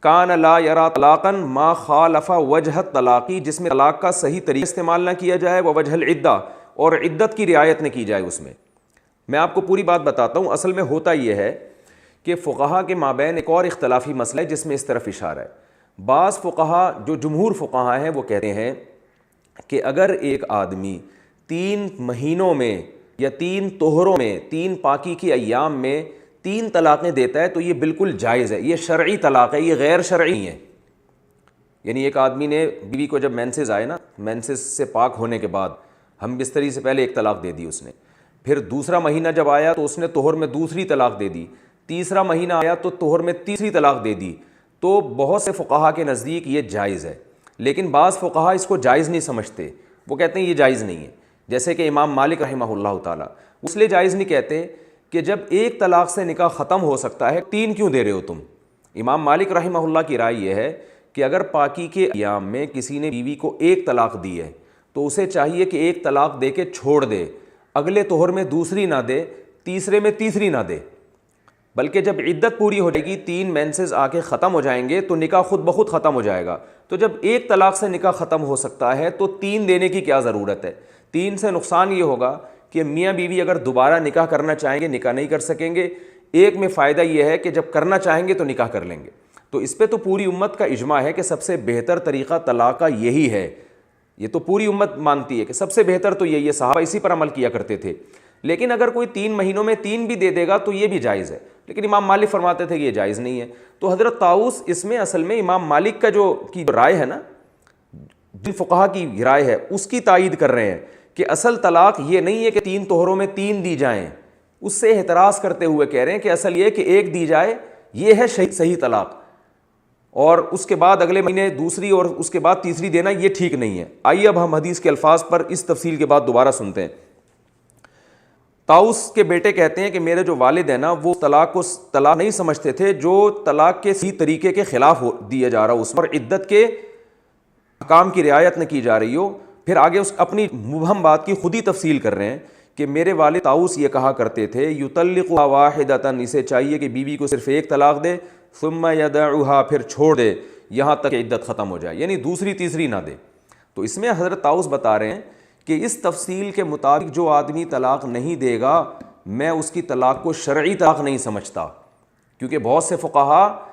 کان لا یری طلاقا ما خالف وجہ طلاقی، جس میں طلاق کا صحیح طریقہ استعمال نہ کیا جائے، ووجہ العدہ، اور عدت کی رعایت نہ کی جائے اس میں۔ میں آپ کو پوری بات بتاتا ہوں، اصل میں ہوتا یہ ہے کہ فقہا کے مابین ایک اور اختلافی مسئلہ ہے جس میں اس طرف اشارہ ہے۔ بعض فقہا جو جمہور فقہا ہیں وہ کہتے ہیں کہ اگر ایک آدمی 3 مہینوں میں یا 3 طہروں میں 3 پاکی کے ایام میں 3 طلاقیں دیتا ہے تو یہ بالکل جائز ہے، یہ شرعی طلاق ہے، یہ غیر شرعی نہیں ہے۔ یعنی ایک آدمی نے بیوی کو جب مینسز آئے نا، مینسز سے پاک ہونے کے بعد ہم بستری سے پہلے 1 طلاق دے دی اس نے، پھر دوسرا مہینہ جب آیا تو اس نے طہر میں دوسری طلاق دے دی، تیسرا مہینہ آیا تو طہر میں تیسری طلاق دے دی، تو بہت سے فقہا کے نزدیک یہ جائز ہے، لیکن بعض فقہا اس کو جائز نہیں سمجھتے، وہ کہتے ہیں یہ جائز نہیں ہے۔ جیسے کہ امام مالک رحمہ اللہ تعالیٰ اس لیے جائز نہیں کہتے کہ جب 1 طلاق سے نکاح ختم ہو سکتا ہے 3 کیوں دے رہے ہو تم؟ امام مالک رحمہ اللہ کی رائے یہ ہے کہ اگر پاکی کے ایام میں کسی نے بیوی کو 1 طلاق دی ہے تو اسے چاہیے کہ 1 طلاق دے کے چھوڑ دے، اگلے طہر میں دوسری نہ دے، تیسرے میں تیسری نہ دے، بلکہ جب عدت پوری ہو جائے گی، 3 مینسز آ کے ختم ہو جائیں گے تو نکاح خود بخود ختم ہو جائے گا۔ تو جب 1 طلاق سے نکاح ختم ہو سکتا ہے تو 3 دینے کی کیا ضرورت ہے؟ 3 سے نقصان یہ ہوگا کہ میاں بیوی اگر دوبارہ نکاح کرنا چاہیں گے نکاح نہیں کر سکیں گے، 1 میں فائدہ یہ ہے کہ جب کرنا چاہیں گے تو نکاح کر لیں گے۔ تو اس پہ تو پوری امت کا اجماع ہے کہ سب سے بہتر طریقہ طلاق کا یہی ہے، یہ تو پوری امت مانتی ہے کہ سب سے بہتر تو یہی ہے، صحابہ اسی پر عمل کیا کرتے تھے۔ لیکن اگر کوئی 3 مہینوں میں 3 بھی دے دے گا تو یہ بھی جائز ہے، لیکن امام مالک فرماتے تھے کہ یہ جائز نہیں ہے۔ تو حضرت طاؤس اس میں اصل میں امام مالک کا جو رائے ہے نا، جن فقہا کی رائے ہے اس کی تائید کر رہے ہیں کہ اصل طلاق یہ نہیں ہے کہ 3 طہروں میں 3 دی جائیں، اس سے احتراز کرتے ہوئے کہہ رہے ہیں کہ اصل یہ کہ 1 دی جائے، یہ ہے صحیح طلاق، اور اس کے بعد اگلے مہینے دوسری اور اس کے بعد تیسری دینا یہ ٹھیک نہیں ہے۔ آئیے اب ہم حدیث کے الفاظ پر اس تفصیل کے بعد دوبارہ سنتے ہیں۔ طاؤس کے بیٹے کہتے ہیں کہ میرے جو والد ہیں نا وہ طلاق کو طلاق نہیں سمجھتے تھے جو طلاق کے صحیح طریقے کے خلاف دیا جا رہا ہو، اس پر عدت کے احکام کی رعایت نہ کی جا رہی ہو۔ پھر آگے اس اپنی مبہم بات کی خود ہی تفصیل کر رہے ہیں کہ میرے والد طاؤس یہ کہا کرتے تھے یطلقها واحدۃ، اسے چاہیے کہ بیوی کو صرف ایک طلاق دے، ثم یدعها، پھر چھوڑ دے یہاں تک کہ عدت ختم ہو جائے، یعنی دوسری تیسری نہ دے۔ تو اس میں حضرت طاؤس بتا رہے ہیں کہ اس تفصیل کے مطابق جو آدمی طلاق نہیں دے گا میں اس کی طلاق کو شرعی طلاق نہیں سمجھتا، کیونکہ بہت سے فقہا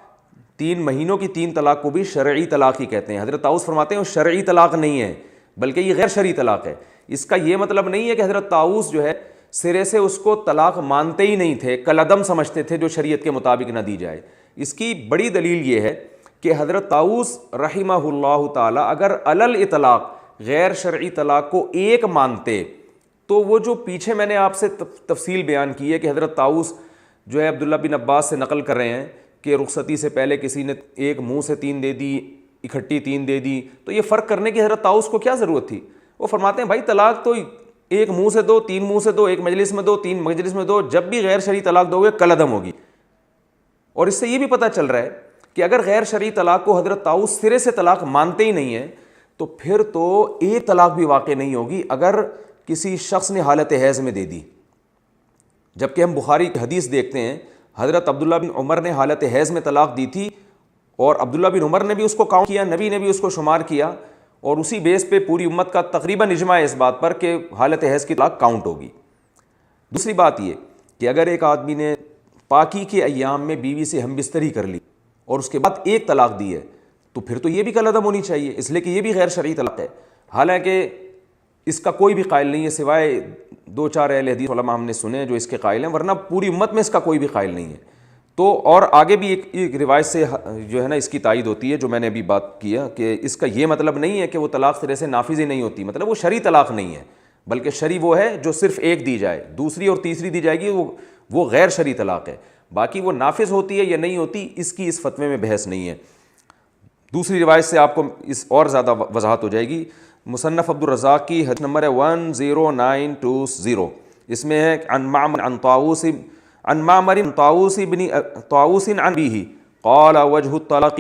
3 مہینوں کی 3 طلاق کو بھی شرعی طلاق ہی کہتے ہیں۔ حضرت طاؤس فرماتے ہیں وہ شرعی طلاق نہیں ہے بلکہ یہ غیر شرعی طلاق ہے۔ اس کا یہ مطلب نہیں ہے کہ حضرت طاؤس جو ہے سرے سے اس کو طلاق مانتے ہی نہیں تھے، کالعدم سمجھتے تھے جو شریعت کے مطابق نہ دی جائے۔ اس کی بڑی دلیل یہ ہے کہ حضرت طاؤس رحمہ اللہ تعالی اگر علی الاطلاق غیر شرعی طلاق کو ایک مانتے تو وہ جو پیچھے میں نے آپ سے تفصیل بیان کی ہے کہ حضرت طاؤس جو ہے عبداللہ بن عباس سے نقل کر رہے ہیں کہ رخصتی سے پہلے کسی نے ایک منہ سے 3 دے دی، اکٹھی 3 دے دی، تو یہ فرق کرنے کی حضرت طاؤس کو کیا ضرورت تھی؟ وہ فرماتے ہیں بھائی طلاق تو ایک منہ سے دو، 3 منہ سے دو، ایک مجلس میں دو، 3 مجلس میں دو، جب بھی غیر شرعی طلاق دو گے کالعدم ہوگی۔ اور اس سے یہ بھی پتہ چل رہا ہے کہ اگر غیر شرعی طلاق کو حضرت طاؤس سرے سے طلاق مانتے ہی نہیں ہیں تو پھر تو ایک طلاق بھی واقع نہیں ہوگی اگر کسی شخص نے حالت حیض میں دے دی۔ جبکہ ہم بخاری کی حدیث دیکھتے ہیں حضرت عبداللہ بن عمر نے حالت حیض میں طلاق دی تھی اور عبداللہ بن عمر نے بھی اس کو کاؤنٹ کیا، نبی نے بھی اس کو شمار کیا، اور اسی بیس پہ پوری امت کا تقریباً اجماع ہے اس بات پر کہ حالت حیض کی طلاق کاؤنٹ ہوگی۔ دوسری بات یہ کہ اگر ایک آدمی نے پاکی کے ایام میں بیوی سے ہم بستری کر لی اور اس کے بعد ایک طلاق دی ہے تو پھر تو یہ بھی کالعدم ہونی چاہیے، اس لیے کہ یہ بھی غیر شرعی طلاق ہے، حالانکہ اس کا کوئی بھی قائل نہیں ہے سوائے 2-4 اہل حدیث علماء ہم نے سنے جو اس کے قائل ہیں، ورنہ پوری امت میں اس کا کوئی بھی قائل نہیں ہے۔ تو اور آگے بھی ایک روایت سے جو ہے نا اس کی تائید ہوتی ہے جو میں نے ابھی بات کیا کہ اس کا یہ مطلب نہیں ہے کہ وہ طلاق سرے سے نافذ ہی نہیں ہوتی، مطلب وہ شرعی طلاق نہیں ہے بلکہ شرعی وہ ہے جو صرف ایک دی جائے، دوسری اور تیسری دی جائے گی وہ غیر شرعی طلاق ہے، باقی وہ نافذ ہوتی ہے یا نہیں ہوتی اس کی اس فتوے میں بحث نہیں ہے۔ دوسری روایت سے آپ کو اس اور زیادہ وضاحت ہو جائے گی۔ مصنف عبد الرزاق کی حدیث نمبر ہے 10920، اس میں ہے عن معمر عن طاؤوس بن عن ابیہ قال وجه الطلاق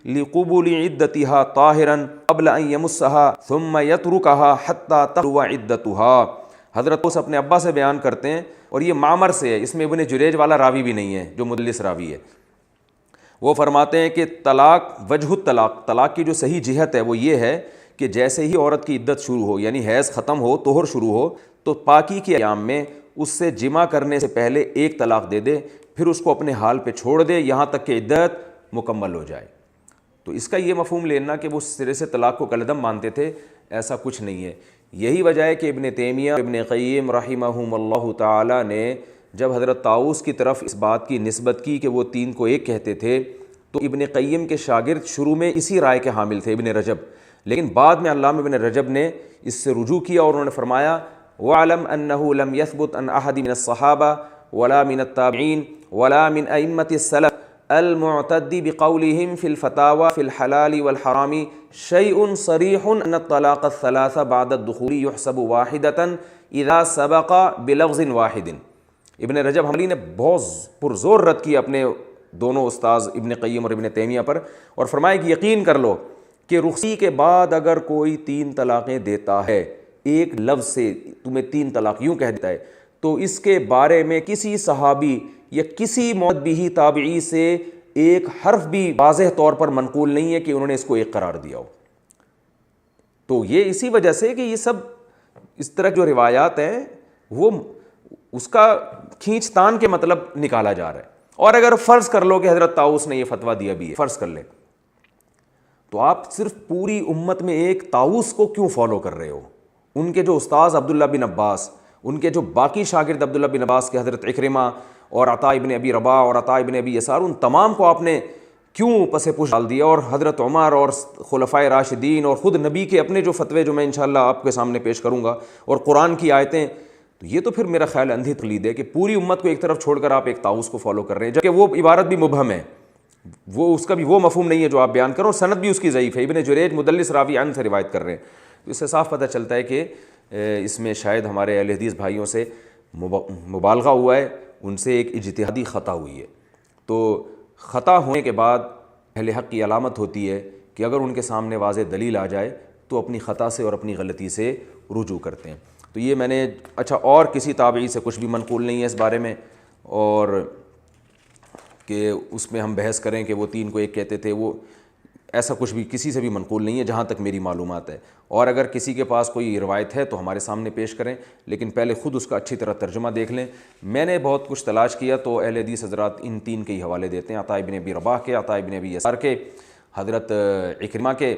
لقبول عدتها طاہرا قبل ان يمسها ثم يتركها حتى تقضى عدتها۔ حضرت اس اپنے ابا سے بیان کرتے ہیں اور یہ معمر سے ہے، اس میں ابن جریج والا راوی بھی نہیں ہے جو مدلس راوی ہے۔ وہ فرماتے ہیں کہ طلاق وجہ الطلاق، طلاق کی جو صحیح جہت ہے وہ یہ ہے کہ جیسے ہی عورت کی عدت شروع ہو یعنی حیض ختم ہو، طہر شروع ہو، تو پاکی کے ایام میں اس سے جمع کرنے سے پہلے ایک طلاق دے دے، پھر اس کو اپنے حال پہ چھوڑ دے یہاں تک کہ عدت مکمل ہو جائے۔ تو اس کا یہ مفہوم لینا کہ وہ سرے سے طلاق کو کالعدم مانتے تھے، ایسا کچھ نہیں ہے۔ یہی وجہ ہے کہ ابن تیمیہ ابن قیم رحمہم اللہ تعالی نے جب حضرت طاؤوس کی طرف اس بات کی نسبت کی کہ وہ 3 کو ایک کہتے تھے تو ابن قیم کے شاگرد شروع میں اسی رائے کے حامل تھے ابن رجب، لیکن بعد میں علامہ ابن رجب نے اس سے رجوع کیا اور انہوں نے فرمایا وَعْلَمْ أَنَّهُ لَمْ يَثْبُتْ عَنْ أَحَدٍ مِنَ الصَّحَابَةِ وَلَا مِنَ التَّابِعِينَ وَلَا مِنْ أَئِمَّةِ السَّلَفِ الْمُعْتَدِّ بِقَوْلِهِمْ فِي الْفَتَاوَى فِي الْحَلَالِ وَالْحَرَامِ شَيْءٌ صَرِيحٌ أَنَّ الطَّلَاقَ الثَّلَاثَ بَعْدَ الدُّخُولِ يُحْسَبُ وَاحِدَةً إِذَا سَبَقَ بِلَفْظٍ وَاحِدٍ۔ ابن رجب حنبلی نے بہت پرزور رد کی اپنے دونوں استاذ ابن قیم اور ابن تیمیہ پر، اور فرمایا کہ یقین کر لو کہ رخصتی کے بعد اگر کوئی 3 طلاقیں دیتا ہے، ایک لفظ سے تمہیں 3 طلاق یوں کہہ دیتا ہے، تو اس کے بارے میں کسی صحابی یا کسی معتبی تابعی سے ایک حرف بھی واضح طور پر منقول نہیں ہے کہ انہوں نے اس کو ایک قرار دیا ہو۔ تو یہ اسی وجہ سے کہ یہ سب اس طرح جو روایات ہیں وہ اس کا کھینچ تان کے مطلب نکالا جا رہا ہے۔ اور اگر فرض کر لو کہ حضرت طاؤوس نے یہ فتویٰ دیا بھی ہے، فرض کر لیں، تو آپ صرف پوری امت میں ایک طاؤوس کو کیوں فالو کر رہے ہو؟ ان کے جو استاذ عبداللہ بن عباس، ان کے جو باقی شاگرد عبداللہ بن عباس کے حضرت عکرمہ اور عطا ابن ابی رباح اور عطا ابن ابی یسار، ان تمام کو آپ نے کیوں پس پش ڈال دیا؟ اور حضرت عمر اور خلفائے راشدین اور خود نبی کے اپنے جو فتوے جو میں انشاءاللہ آپ کے سامنے پیش کروں گا اور قرآن کی آیتیں، تو یہ تو پھر میرا خیال اندھی تقلید ہے کہ پوری امت کو ایک طرف چھوڑ کر آپ ایک طاؤوس کو فالو کر رہے ہیں، جبکہ وہ عبارت بھی مبہم ہے، وہ اس کا بھی وہ مفہوم نہیں ہے جو آپ بیان کرو، سند بھی اس کی ضعیف ہے، ابن جریج مدلس راوی عن سے روایت کر رہے ہیں۔ تو اس سے صاف پتہ چلتا ہے کہ اس میں شاید ہمارے اہل حدیث بھائیوں سے مبالغہ ہوا ہے، ان سے ایک اجتہادی خطا ہوئی ہے۔ تو خطا ہونے کے بعد اہل حق کی علامت ہوتی ہے کہ اگر ان کے سامنے واضح دلیل آ جائے تو اپنی خطا سے اور اپنی غلطی سے رجوع کرتے ہیں۔ تو یہ میں نے اچھا اور کسی تابعی سے کچھ بھی منقول نہیں ہے اس بارے میں، اور کہ اس میں ہم بحث کریں کہ وہ 3 کو 1 کہتے تھے، وہ ایسا کچھ بھی کسی سے بھی منقول نہیں ہے جہاں تک میری معلومات ہے، اور اگر کسی کے پاس کوئی روایت ہے تو ہمارے سامنے پیش کریں، لیکن پہلے خود اس کا اچھی طرح ترجمہ دیکھ لیں۔ میں نے بہت کچھ تلاش کیا تو اہل حدیث حضرات ان 3 کے ہی حوالے دیتے ہیں، عطاء بن ابی رباح کے، عطاء بن ابی یسار کے، حضرت عکرمہ کے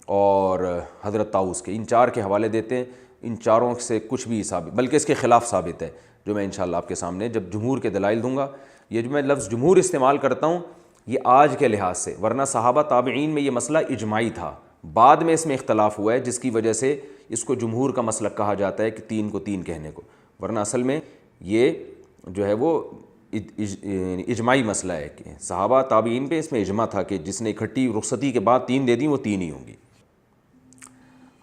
اور حضرت طاؤس کے، ان 4 کے حوالے دیتے ہیں۔ ان چاروں سے کچھ بھی ثابت، بلکہ اس کے خلاف ثابت ہے، جو میں انشاءاللہ آپ کے سامنے جب جمہور کے دلائل دوں گا۔ یہ جو میں لفظ جمہور استعمال کرتا ہوں یہ آج کے لحاظ سے، ورنہ صحابہ تابعین میں یہ مسئلہ اجماعی تھا، بعد میں اس میں اختلاف ہوا ہے جس کی وجہ سے اس کو جمہور کا مسلک کہا جاتا ہے کہ 3 کو 3 کہنے کو، ورنہ اصل میں یہ جو ہے وہ اجماعی مسئلہ ہے کہ صحابہ تابعین پہ اس میں اجماع تھا کہ جس نے اکٹھی رخصتی کے بعد 3 دے دیں وہ 3 ہی ہوں گی۔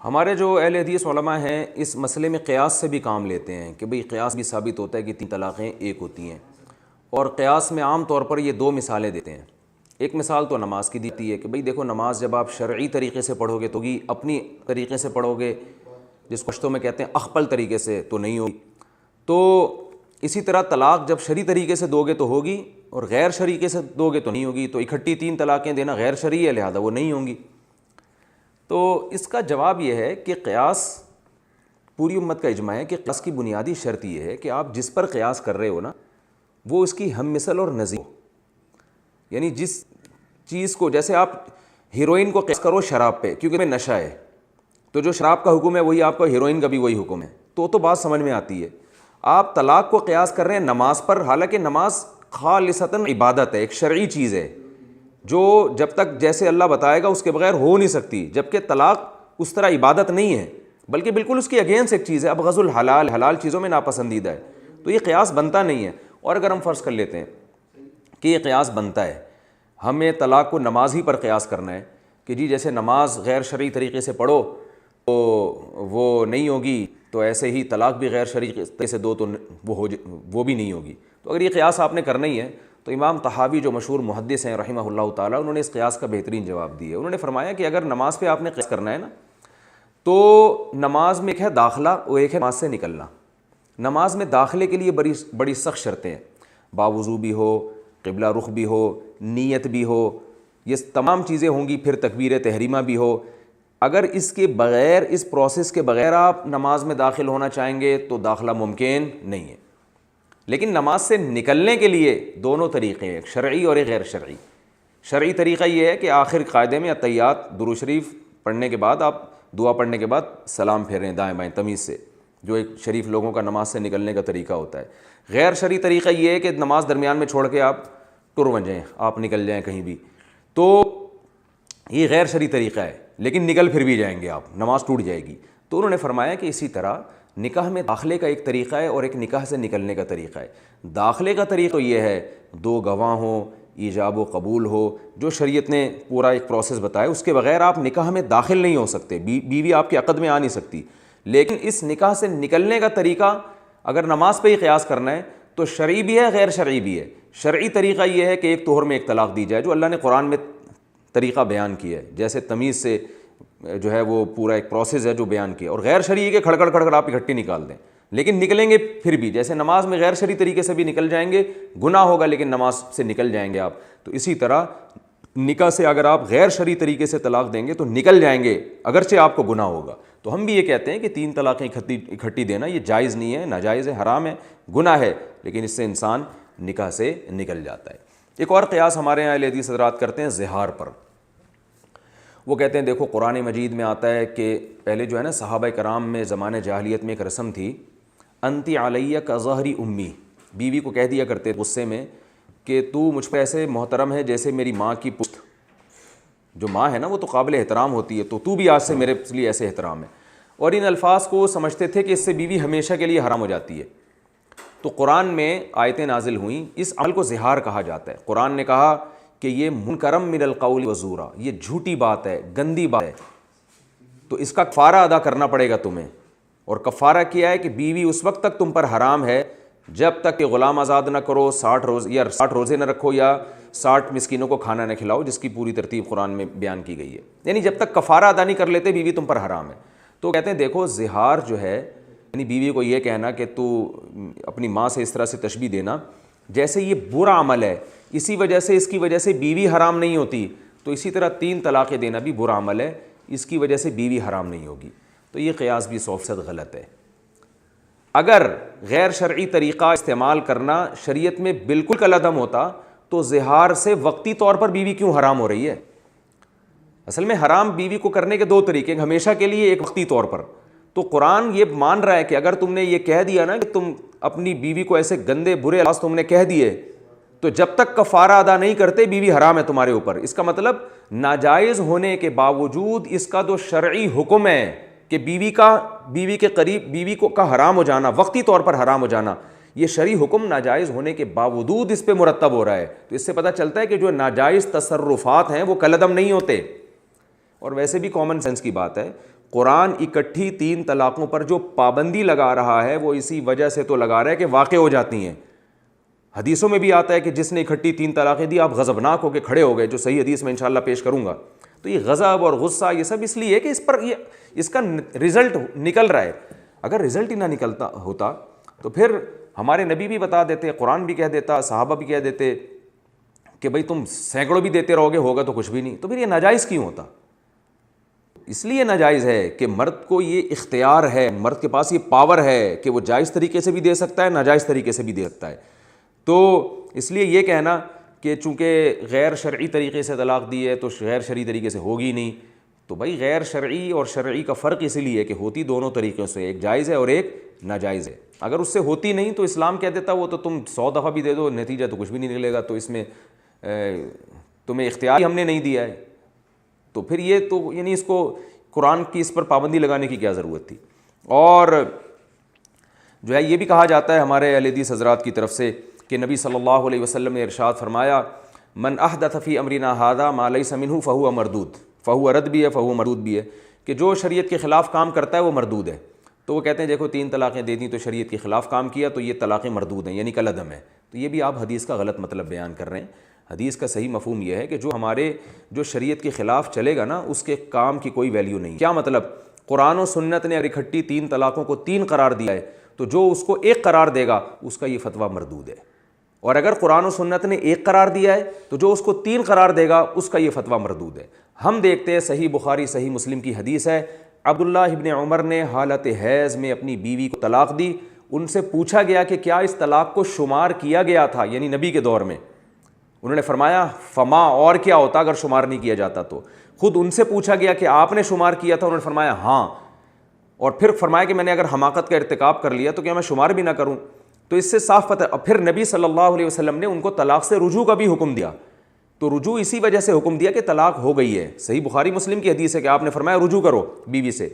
ہمارے جو اہل حدیث علماء ہیں اس مسئلے میں قیاس سے بھی کام لیتے ہیں کہ بھئی قیاس بھی ثابت ہوتا ہے کہ 3 طلاقیں 1 ہوتی ہیں، اور قیاس میں عام طور پر یہ 2 مثالیں دیتے ہیں۔ ایک مثال تو نماز کی دیتی ہے کہ بھئی دیکھو نماز جب آپ شرعی طریقے سے پڑھو گے تو ہوگی، اپنی طریقے سے پڑھو گے جس کو پشتو میں کہتے ہیں اخپل طریقے سے تو نہیں ہوگی۔ تو اسی طرح طلاق جب شرعی طریقے سے دو گے تو ہوگی، اور غیر شرعی سے دو گے تو نہیں ہوگی، تو اکٹھی 3 طلاقیں دینا غیر شرعی ہے، لہذا وہ نہیں ہوں گی۔ تو اس کا جواب یہ ہے کہ قیاس پوری امت کا اجماع ہے کہ قیاس کی بنیادی شرط یہ ہے کہ آپ جس پر قیاس کر رہے ہو نا وہ اس کی ہم مثل اور نظیر ہو، یعنی جس چیز کو، جیسے آپ ہیروئن کو قیاس کرو شراب پہ کیونکہ میں نشہ ہے، تو جو شراب کا حکم ہے وہی آپ کا ہیروئن کا بھی وہی حکم ہے، تو بات سمجھ میں آتی ہے۔ آپ طلاق کو قیاس کر رہے ہیں نماز پر، حالانکہ نماز خالصتاً عبادت ہے، ایک شرعی چیز ہے جو جب تک جیسے اللہ بتائے گا اس کے بغیر ہو نہیں سکتی، جبکہ طلاق اس طرح عبادت نہیں ہے بلکہ بالکل اس کی اگینسٹ ایک چیز ہے، ابغض الحلال، حلال چیزوں میں ناپسندیدہ ہے، تو یہ قیاس بنتا نہیں ہے۔ اور اگر ہم فرض کر لیتے ہیں کہ یہ قیاس بنتا ہے، ہمیں طلاق کو نماز ہی پر قیاس کرنا ہے کہ جی جیسے نماز غیر شرعی طریقے سے پڑھو تو وہ نہیں ہوگی، تو ایسے ہی طلاق بھی غیر شرعی طریقے سے دو تو وہ بھی نہیں ہوگی، تو اگر یہ قیاس آپ نے کرنا ہی ہے تو امام طحاوی جو مشہور محدث ہیں رحمہ اللہ تعالیٰ، انہوں نے اس قیاس کا بہترین جواب دیا۔ انہوں نے فرمایا کہ اگر نماز پہ آپ نے قیاس کرنا ہے نا تو نماز میں ایک ہے داخلہ اور ایک ہے نماز سے نکلنا۔ نماز میں داخلے کے لیے بڑی سخت شرطیں ہیں، باوضو بھی ہو، قبلہ رخ بھی ہو، نیت بھی ہو، یہ تمام چیزیں ہوں گی، پھر تکبیر تحریمہ بھی ہو۔ اگر اس کے بغیر، اس پروسیس کے بغیر آپ نماز میں داخل ہونا چاہیں گے تو داخلہ ممکن نہیں ہے۔ لیکن نماز سے نکلنے کے لیے دونوں طریقے ہیں، ایک شرعی اور ایک غیر شرعی۔ شرعی طریقہ یہ ہے کہ آخر قاعدے میں اتحیات درود شریف پڑھنے کے بعد آپ دعا پڑھنے کے بعد سلام پھیریں دائیں بائیں تمیز سے، جو ایک شریف لوگوں کا نماز سے نکلنے کا طریقہ ہوتا ہے۔ غیر شرعی طریقہ یہ ہے کہ نماز درمیان میں چھوڑ کے آپ ٹر بن جائیں، آپ نکل جائیں کہیں بھی، تو یہ غیر شرعی طریقہ ہے، لیکن نکل پھر بھی جائیں گے آپ، نماز ٹوٹ جائے گی۔ تو انہوں نے فرمایا کہ اسی طرح نکاح میں داخلے کا ایک طریقہ ہے اور ایک نکاح سے نکلنے کا طریقہ ہے۔ داخلے کا طریقہ یہ ہے 2 گواہ ہوں، ایجاب و قبول ہو، جو شریعت نے پورا ایک پروسیس بتایا، اس کے بغیر آپ نکاح میں داخل نہیں ہو سکتے، بیوی آپ کے عقد میں آ نہیں سکتی۔ لیکن اس نکاح سے نکلنے کا طریقہ اگر نماز پہ ہی قیاس کرنا ہے تو شرعی بھی ہے، غیر شرعی بھی ہے۔ شرعی طریقہ یہ ہے کہ ایک طہر میں ایک طلاق دی جائے، جو اللہ نے قرآن میں طریقہ بیان کیا ہے، جیسے تمیز سے جو ہے وہ پورا ایک پروسیس ہے جو بیان کیا، اور غیر شرعی کے کھڑ آپ اکٹھی نکال دیں، لیکن نکلیں گے پھر بھی، جیسے نماز میں غیر شرعی طریقے سے بھی نکل جائیں گے، گناہ ہوگا لیکن نماز سے نکل جائیں گے آپ، تو اسی طرح نکاح سے اگر آپ غیر شرعی طریقے سے طلاق دیں گے تو نکل جائیں گے، اگرچہ آپ کو گناہ ہوگا۔ تو ہم بھی یہ کہتے ہیں کہ 3 طلاقیں اکٹھی دینا یہ جائز نہیں ہے، ناجائز ہے، حرام ہے، گناہ ہے، لیکن اس سے انسان نکاح سے نکل جاتا ہے۔ ایک اور قیاس ہمارے یہاں اہل حدیث حضرات کرتے ہیں زہار پر۔ وہ کہتے ہیں دیکھو قرآن مجید میں آتا ہے کہ پہلے جو ہے نا صحابہ کرام میں زمانہ جاہلیت میں ایک رسم تھی، انتی علیہ کا ظہری امی، بیوی کو کہہ دیا کرتے غصے میں کہ تو مجھ پہ ایسے محترم ہے جیسے میری ماں کی پشت، جو ماں ہے نا وہ تو قابل احترام ہوتی ہے، تو بھی آج سے میرے لیے ایسے احترام ہے، اور ان الفاظ کو سمجھتے تھے کہ اس سے بیوی ہمیشہ کے لیے حرام ہو جاتی ہے۔ تو قرآن میں آیتیں نازل ہوئیں، اس عمل کو زہار کہا جاتا ہے۔ قرآن نے کہا کہ یہ منکرم من القول وزورا، یہ جھوٹی بات ہے، گندی بات ہے، تو اس کا کفارہ ادا کرنا پڑے گا تمہیں۔ اور کفارہ کیا ہے کہ بیوی اس وقت تک تم پر حرام ہے جب تک کہ غلام آزاد نہ کرو، 60 روزے نہ رکھو، یا 60 مسکینوں کو کھانا نہ کھلاؤ، جس کی پوری ترتیب قرآن میں بیان کی گئی ہے، یعنی جب تک کفارہ ادا نہیں کر لیتے بیوی تم پر حرام ہے۔ تو کہتے ہیں دیکھو زہار جو ہے یعنی بیوی کو یہ کہنا کہ تو اپنی ماں سے اس طرح سے تشبیہ دینا جیسے یہ برا عمل ہے، اسی وجہ سے اس کی وجہ سے بیوی حرام نہیں ہوتی، تو اسی طرح 3 طلاقیں دینا بھی برا عمل ہے، اس کی وجہ سے بیوی حرام نہیں ہوگی، تو یہ قیاس بھی 100% غلط ہے۔ اگر غیر شرعی طریقہ استعمال کرنا شریعت میں بالکل کالعدم ہوتا تو زہار سے وقتی طور پر بیوی کیوں حرام ہو رہی ہے؟ اصل میں حرام بیوی کو کرنے کے 2 طریقے، ایک ہمیشہ کے لیے، ایک وقتی طور پر۔ تو قرآن یہ مان رہا ہے کہ اگر تم نے یہ کہہ دیا نا کہ تم اپنی بیوی کو ایسے گندے برے الفاظ تم نے کہہ دیے، تو جب تک کفارہ ادا نہیں کرتے بیوی حرام ہے تمہارے اوپر۔ اس کا مطلب ناجائز ہونے کے باوجود اس کا جو شرعی حکم ہے کہ بیوی کے قریب بیوی کو کا حرام ہو جانا، وقتی طور پر حرام ہو جانا، یہ شرعی حکم ناجائز ہونے کے باوجود اس پہ مرتب ہو رہا ہے۔ تو اس سے پتہ چلتا ہے کہ جو ناجائز تصرفات ہیں وہ کالعدم نہیں ہوتے۔ اور ویسے بھی کامن سینس کی بات ہے، قرآن اکٹھی 3 طلاقوں پر جو پابندی لگا رہا ہے وہ اسی وجہ سے تو لگا رہا ہے کہ واقع ہو جاتی ہیں۔ حدیثوں میں بھی آتا ہے کہ جس نے اکٹھی 3 طلاقیں دی آپ غضبناک ہو کے کھڑے ہو گئے، جو صحیح حدیث میں انشاءاللہ پیش کروں گا۔ تو یہ غضب اور غصہ یہ سب اس لیے ہے کہ اس کا رزلٹ نکل رہا ہے۔ اگر رزلٹ ہی نہ نکلتا ہوتا تو پھر ہمارے نبی بھی بتا دیتے، قرآن بھی کہہ دیتا، صحابہ بھی کہہ دیتے کہ بھئی تم سینکڑوں بھی دیتے رہو گے ہوگا تو کچھ بھی نہیں، تو پھر یہ ناجائز کیوں ہوتا؟ اس لیے ناجائز ہے کہ مرد کو یہ اختیار ہے، مرد کے پاس یہ پاور ہے کہ وہ جائز طریقے سے بھی دے سکتا ہے، ناجائز طریقے سے بھی دے سکتا ہے۔ تو اس لیے یہ کہنا کہ چونکہ غیر شرعی طریقے سے طلاق دی ہے تو غیر شرعی طریقے سے ہوگی نہیں، تو بھائی غیر شرعی اور شرعی کا فرق اس لیے ہے کہ ہوتی دونوں طریقوں سے، ایک جائز ہے اور ایک ناجائز ہے۔ اگر اس سے ہوتی نہیں تو اسلام کہہ دیتا وہ تو تم 100 دفعہ بھی دے دو نتیجہ تو کچھ بھی نہیں نکلے گا، تو اس میں تمہیں اختیار ہی ہم نے نہیں دیا ہے، تو پھر یہ تو یعنی اس کو قرآن کی اس پر پابندی لگانے کی کیا ضرورت تھی؟ اور جو ہے یہ بھی کہا جاتا ہے ہمارے اہل حدیث حضرات کی طرف سے کہ نبی صلی اللہ علیہ وسلم نے ارشاد فرمایا من احدث فی امرنا ھذا ما لیس منہ فہو مردود، فہو رد بھی ہے فہو مردود بھی ہے، کہ جو شریعت کے خلاف کام کرتا ہے وہ مردود ہے۔ تو وہ کہتے ہیں دیکھو 3 طلاقیں دے دیں تو شریعت کے خلاف کام کیا تو یہ طلاقیں مردود ہیں، یعنی کالعدم ہے۔ تو یہ بھی آپ حدیث کا غلط مطلب بیان کر رہے ہیں۔ حدیث کا صحیح مفہوم یہ ہے کہ جو شریعت کے خلاف چلے گا نا اس کے کام کی کوئی ویلیو نہیں۔ کیا مطلب؟ قرآن و سنت نے اکٹھی 3 طلاقوں کو 3 قرار دیا ہے تو جو اس کو 1 قرار دے گا اس کا یہ فتویٰ مردود ہے، اور اگر قرآن و سنت نے 1 قرار دیا ہے تو جو اس کو 3 قرار دے گا اس کا یہ فتویٰ مردود ہے۔ ہم دیکھتے ہیں صحیح بخاری صحیح مسلم کی حدیث ہے، عبداللہ ابن عمر نے حالت حیض میں اپنی بیوی کو طلاق دی، ان سے پوچھا گیا کہ کیا اس طلاق کو شمار کیا گیا تھا یعنی نبی کے دور میں؟ انہوں نے فرمایا فما، اور کیا ہوتا اگر شمار نہیں کیا جاتا تو؟ خود ان سے پوچھا گیا کہ آپ نے شمار کیا تھا؟ انہوں نے فرمایا ہاں، اور پھر فرمایا کہ میں نے اگر حماقت کا ارتکاب کر لیا تو کیا میں شمار بھی نہ کروں؟ تو اس سے صاف پتہ۔ اور پھر نبی صلی اللہ علیہ وسلم نے ان کو طلاق سے رجوع کا بھی حکم دیا، تو رجوع اسی وجہ سے حکم دیا کہ طلاق ہو گئی ہے۔ صحیح بخاری مسلم کی حدیث ہے کہ آپ نے فرمایا رجوع کرو بیوی سے،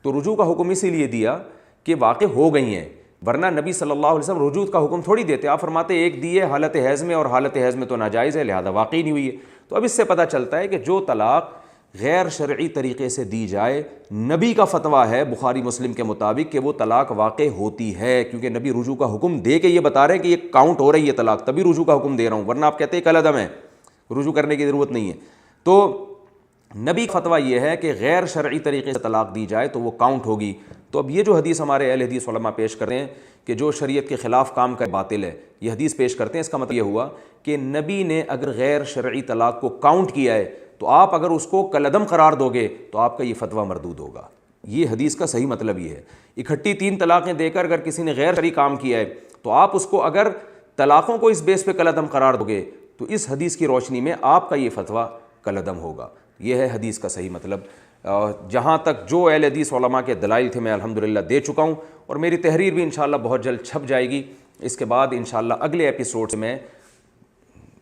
تو رجوع کا حکم اسی لیے دیا کہ واقع ہو گئی ہیں، ورنہ نبی صلی اللہ علیہ وسلم رجوع کا حکم تھوڑی دیتے، آپ فرماتے ایک دی ہے حالت حیض میں اور حالت حیض میں تو ناجائز ہے لہذا واقعی نہیں ہوئی ہے۔ تو اب اس سے پتہ چلتا ہے کہ جو طلاق غیر شرعی طریقے سے دی جائے نبی کا فتویٰ ہے بخاری مسلم کے مطابق کہ وہ طلاق واقع ہوتی ہے، کیونکہ نبی رجوع کا حکم دے کے یہ بتا رہے ہیں کہ یہ کاؤنٹ ہو رہی ہے طلاق، تبھی رجوع کا حکم دے رہا ہوں، ورنہ آپ کہتے ہیں کالعدم ہے، رجوع کرنے کی ضرورت نہیں ہے۔ تو نبی کا فتویٰ یہ ہے کہ غیر شرعی طریقے سے طلاق دی جائے تو وہ کاؤنٹ ہوگی۔ تو اب یہ جو حدیث ہمارے اہل حدیث علماء پیش کرتے ہیں کہ جو شریعت کے خلاف کام کا باطل ہے، یہ حدیث پیش کرتے ہیں، اس کا مطلب یہ ہوا کہ نبی نے اگر غیر شرعی طلاق کو کاؤنٹ کیا ہے تو آپ اگر اس کو کالعدم قرار دو گے تو آپ کا یہ فتویٰ مردود ہوگا۔ یہ حدیث کا صحیح مطلب یہ ہے۔ اکٹھی 3 طلاقیں دے کر اگر کسی نے غیر شرعی کام کیا ہے تو آپ اس کو اگر طلاقوں کو اس بیس پہ کالعدم قرار دو گے تو اس حدیث کی روشنی میں آپ کا یہ فتویٰ کالعدم ہوگا۔ یہ ہے حدیث کا صحیح مطلب۔ جہاں تک جو اہل حدیث علماء کے دلائل تھے میں الحمدللہ دے چکا ہوں، اور میری تحریر بھی انشاءاللہ بہت جلد چھپ جائے گی۔ اس کے بعد انشاءاللہ اگلے ایپیسوڈ میں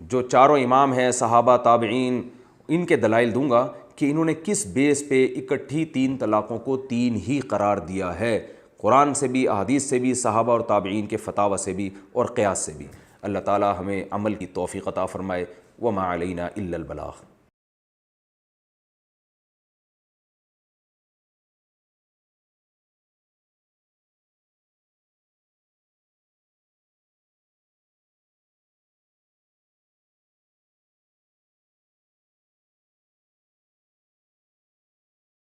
جو 4 امام ہیں صحابہ تابعین ان کے دلائل دوں گا کہ انہوں نے کس بیس پہ اکٹھی 3 طلاقوں کو 3 ہی قرار دیا ہے، قرآن سے بھی، احادیث سے بھی، صحابہ اور تابعین کے فتاوی سے بھی اور قیاس سے بھی۔ اللہ تعالی ہمیں عمل کی توفیق عطا فرمائے۔ وما علینا الا البلاغ۔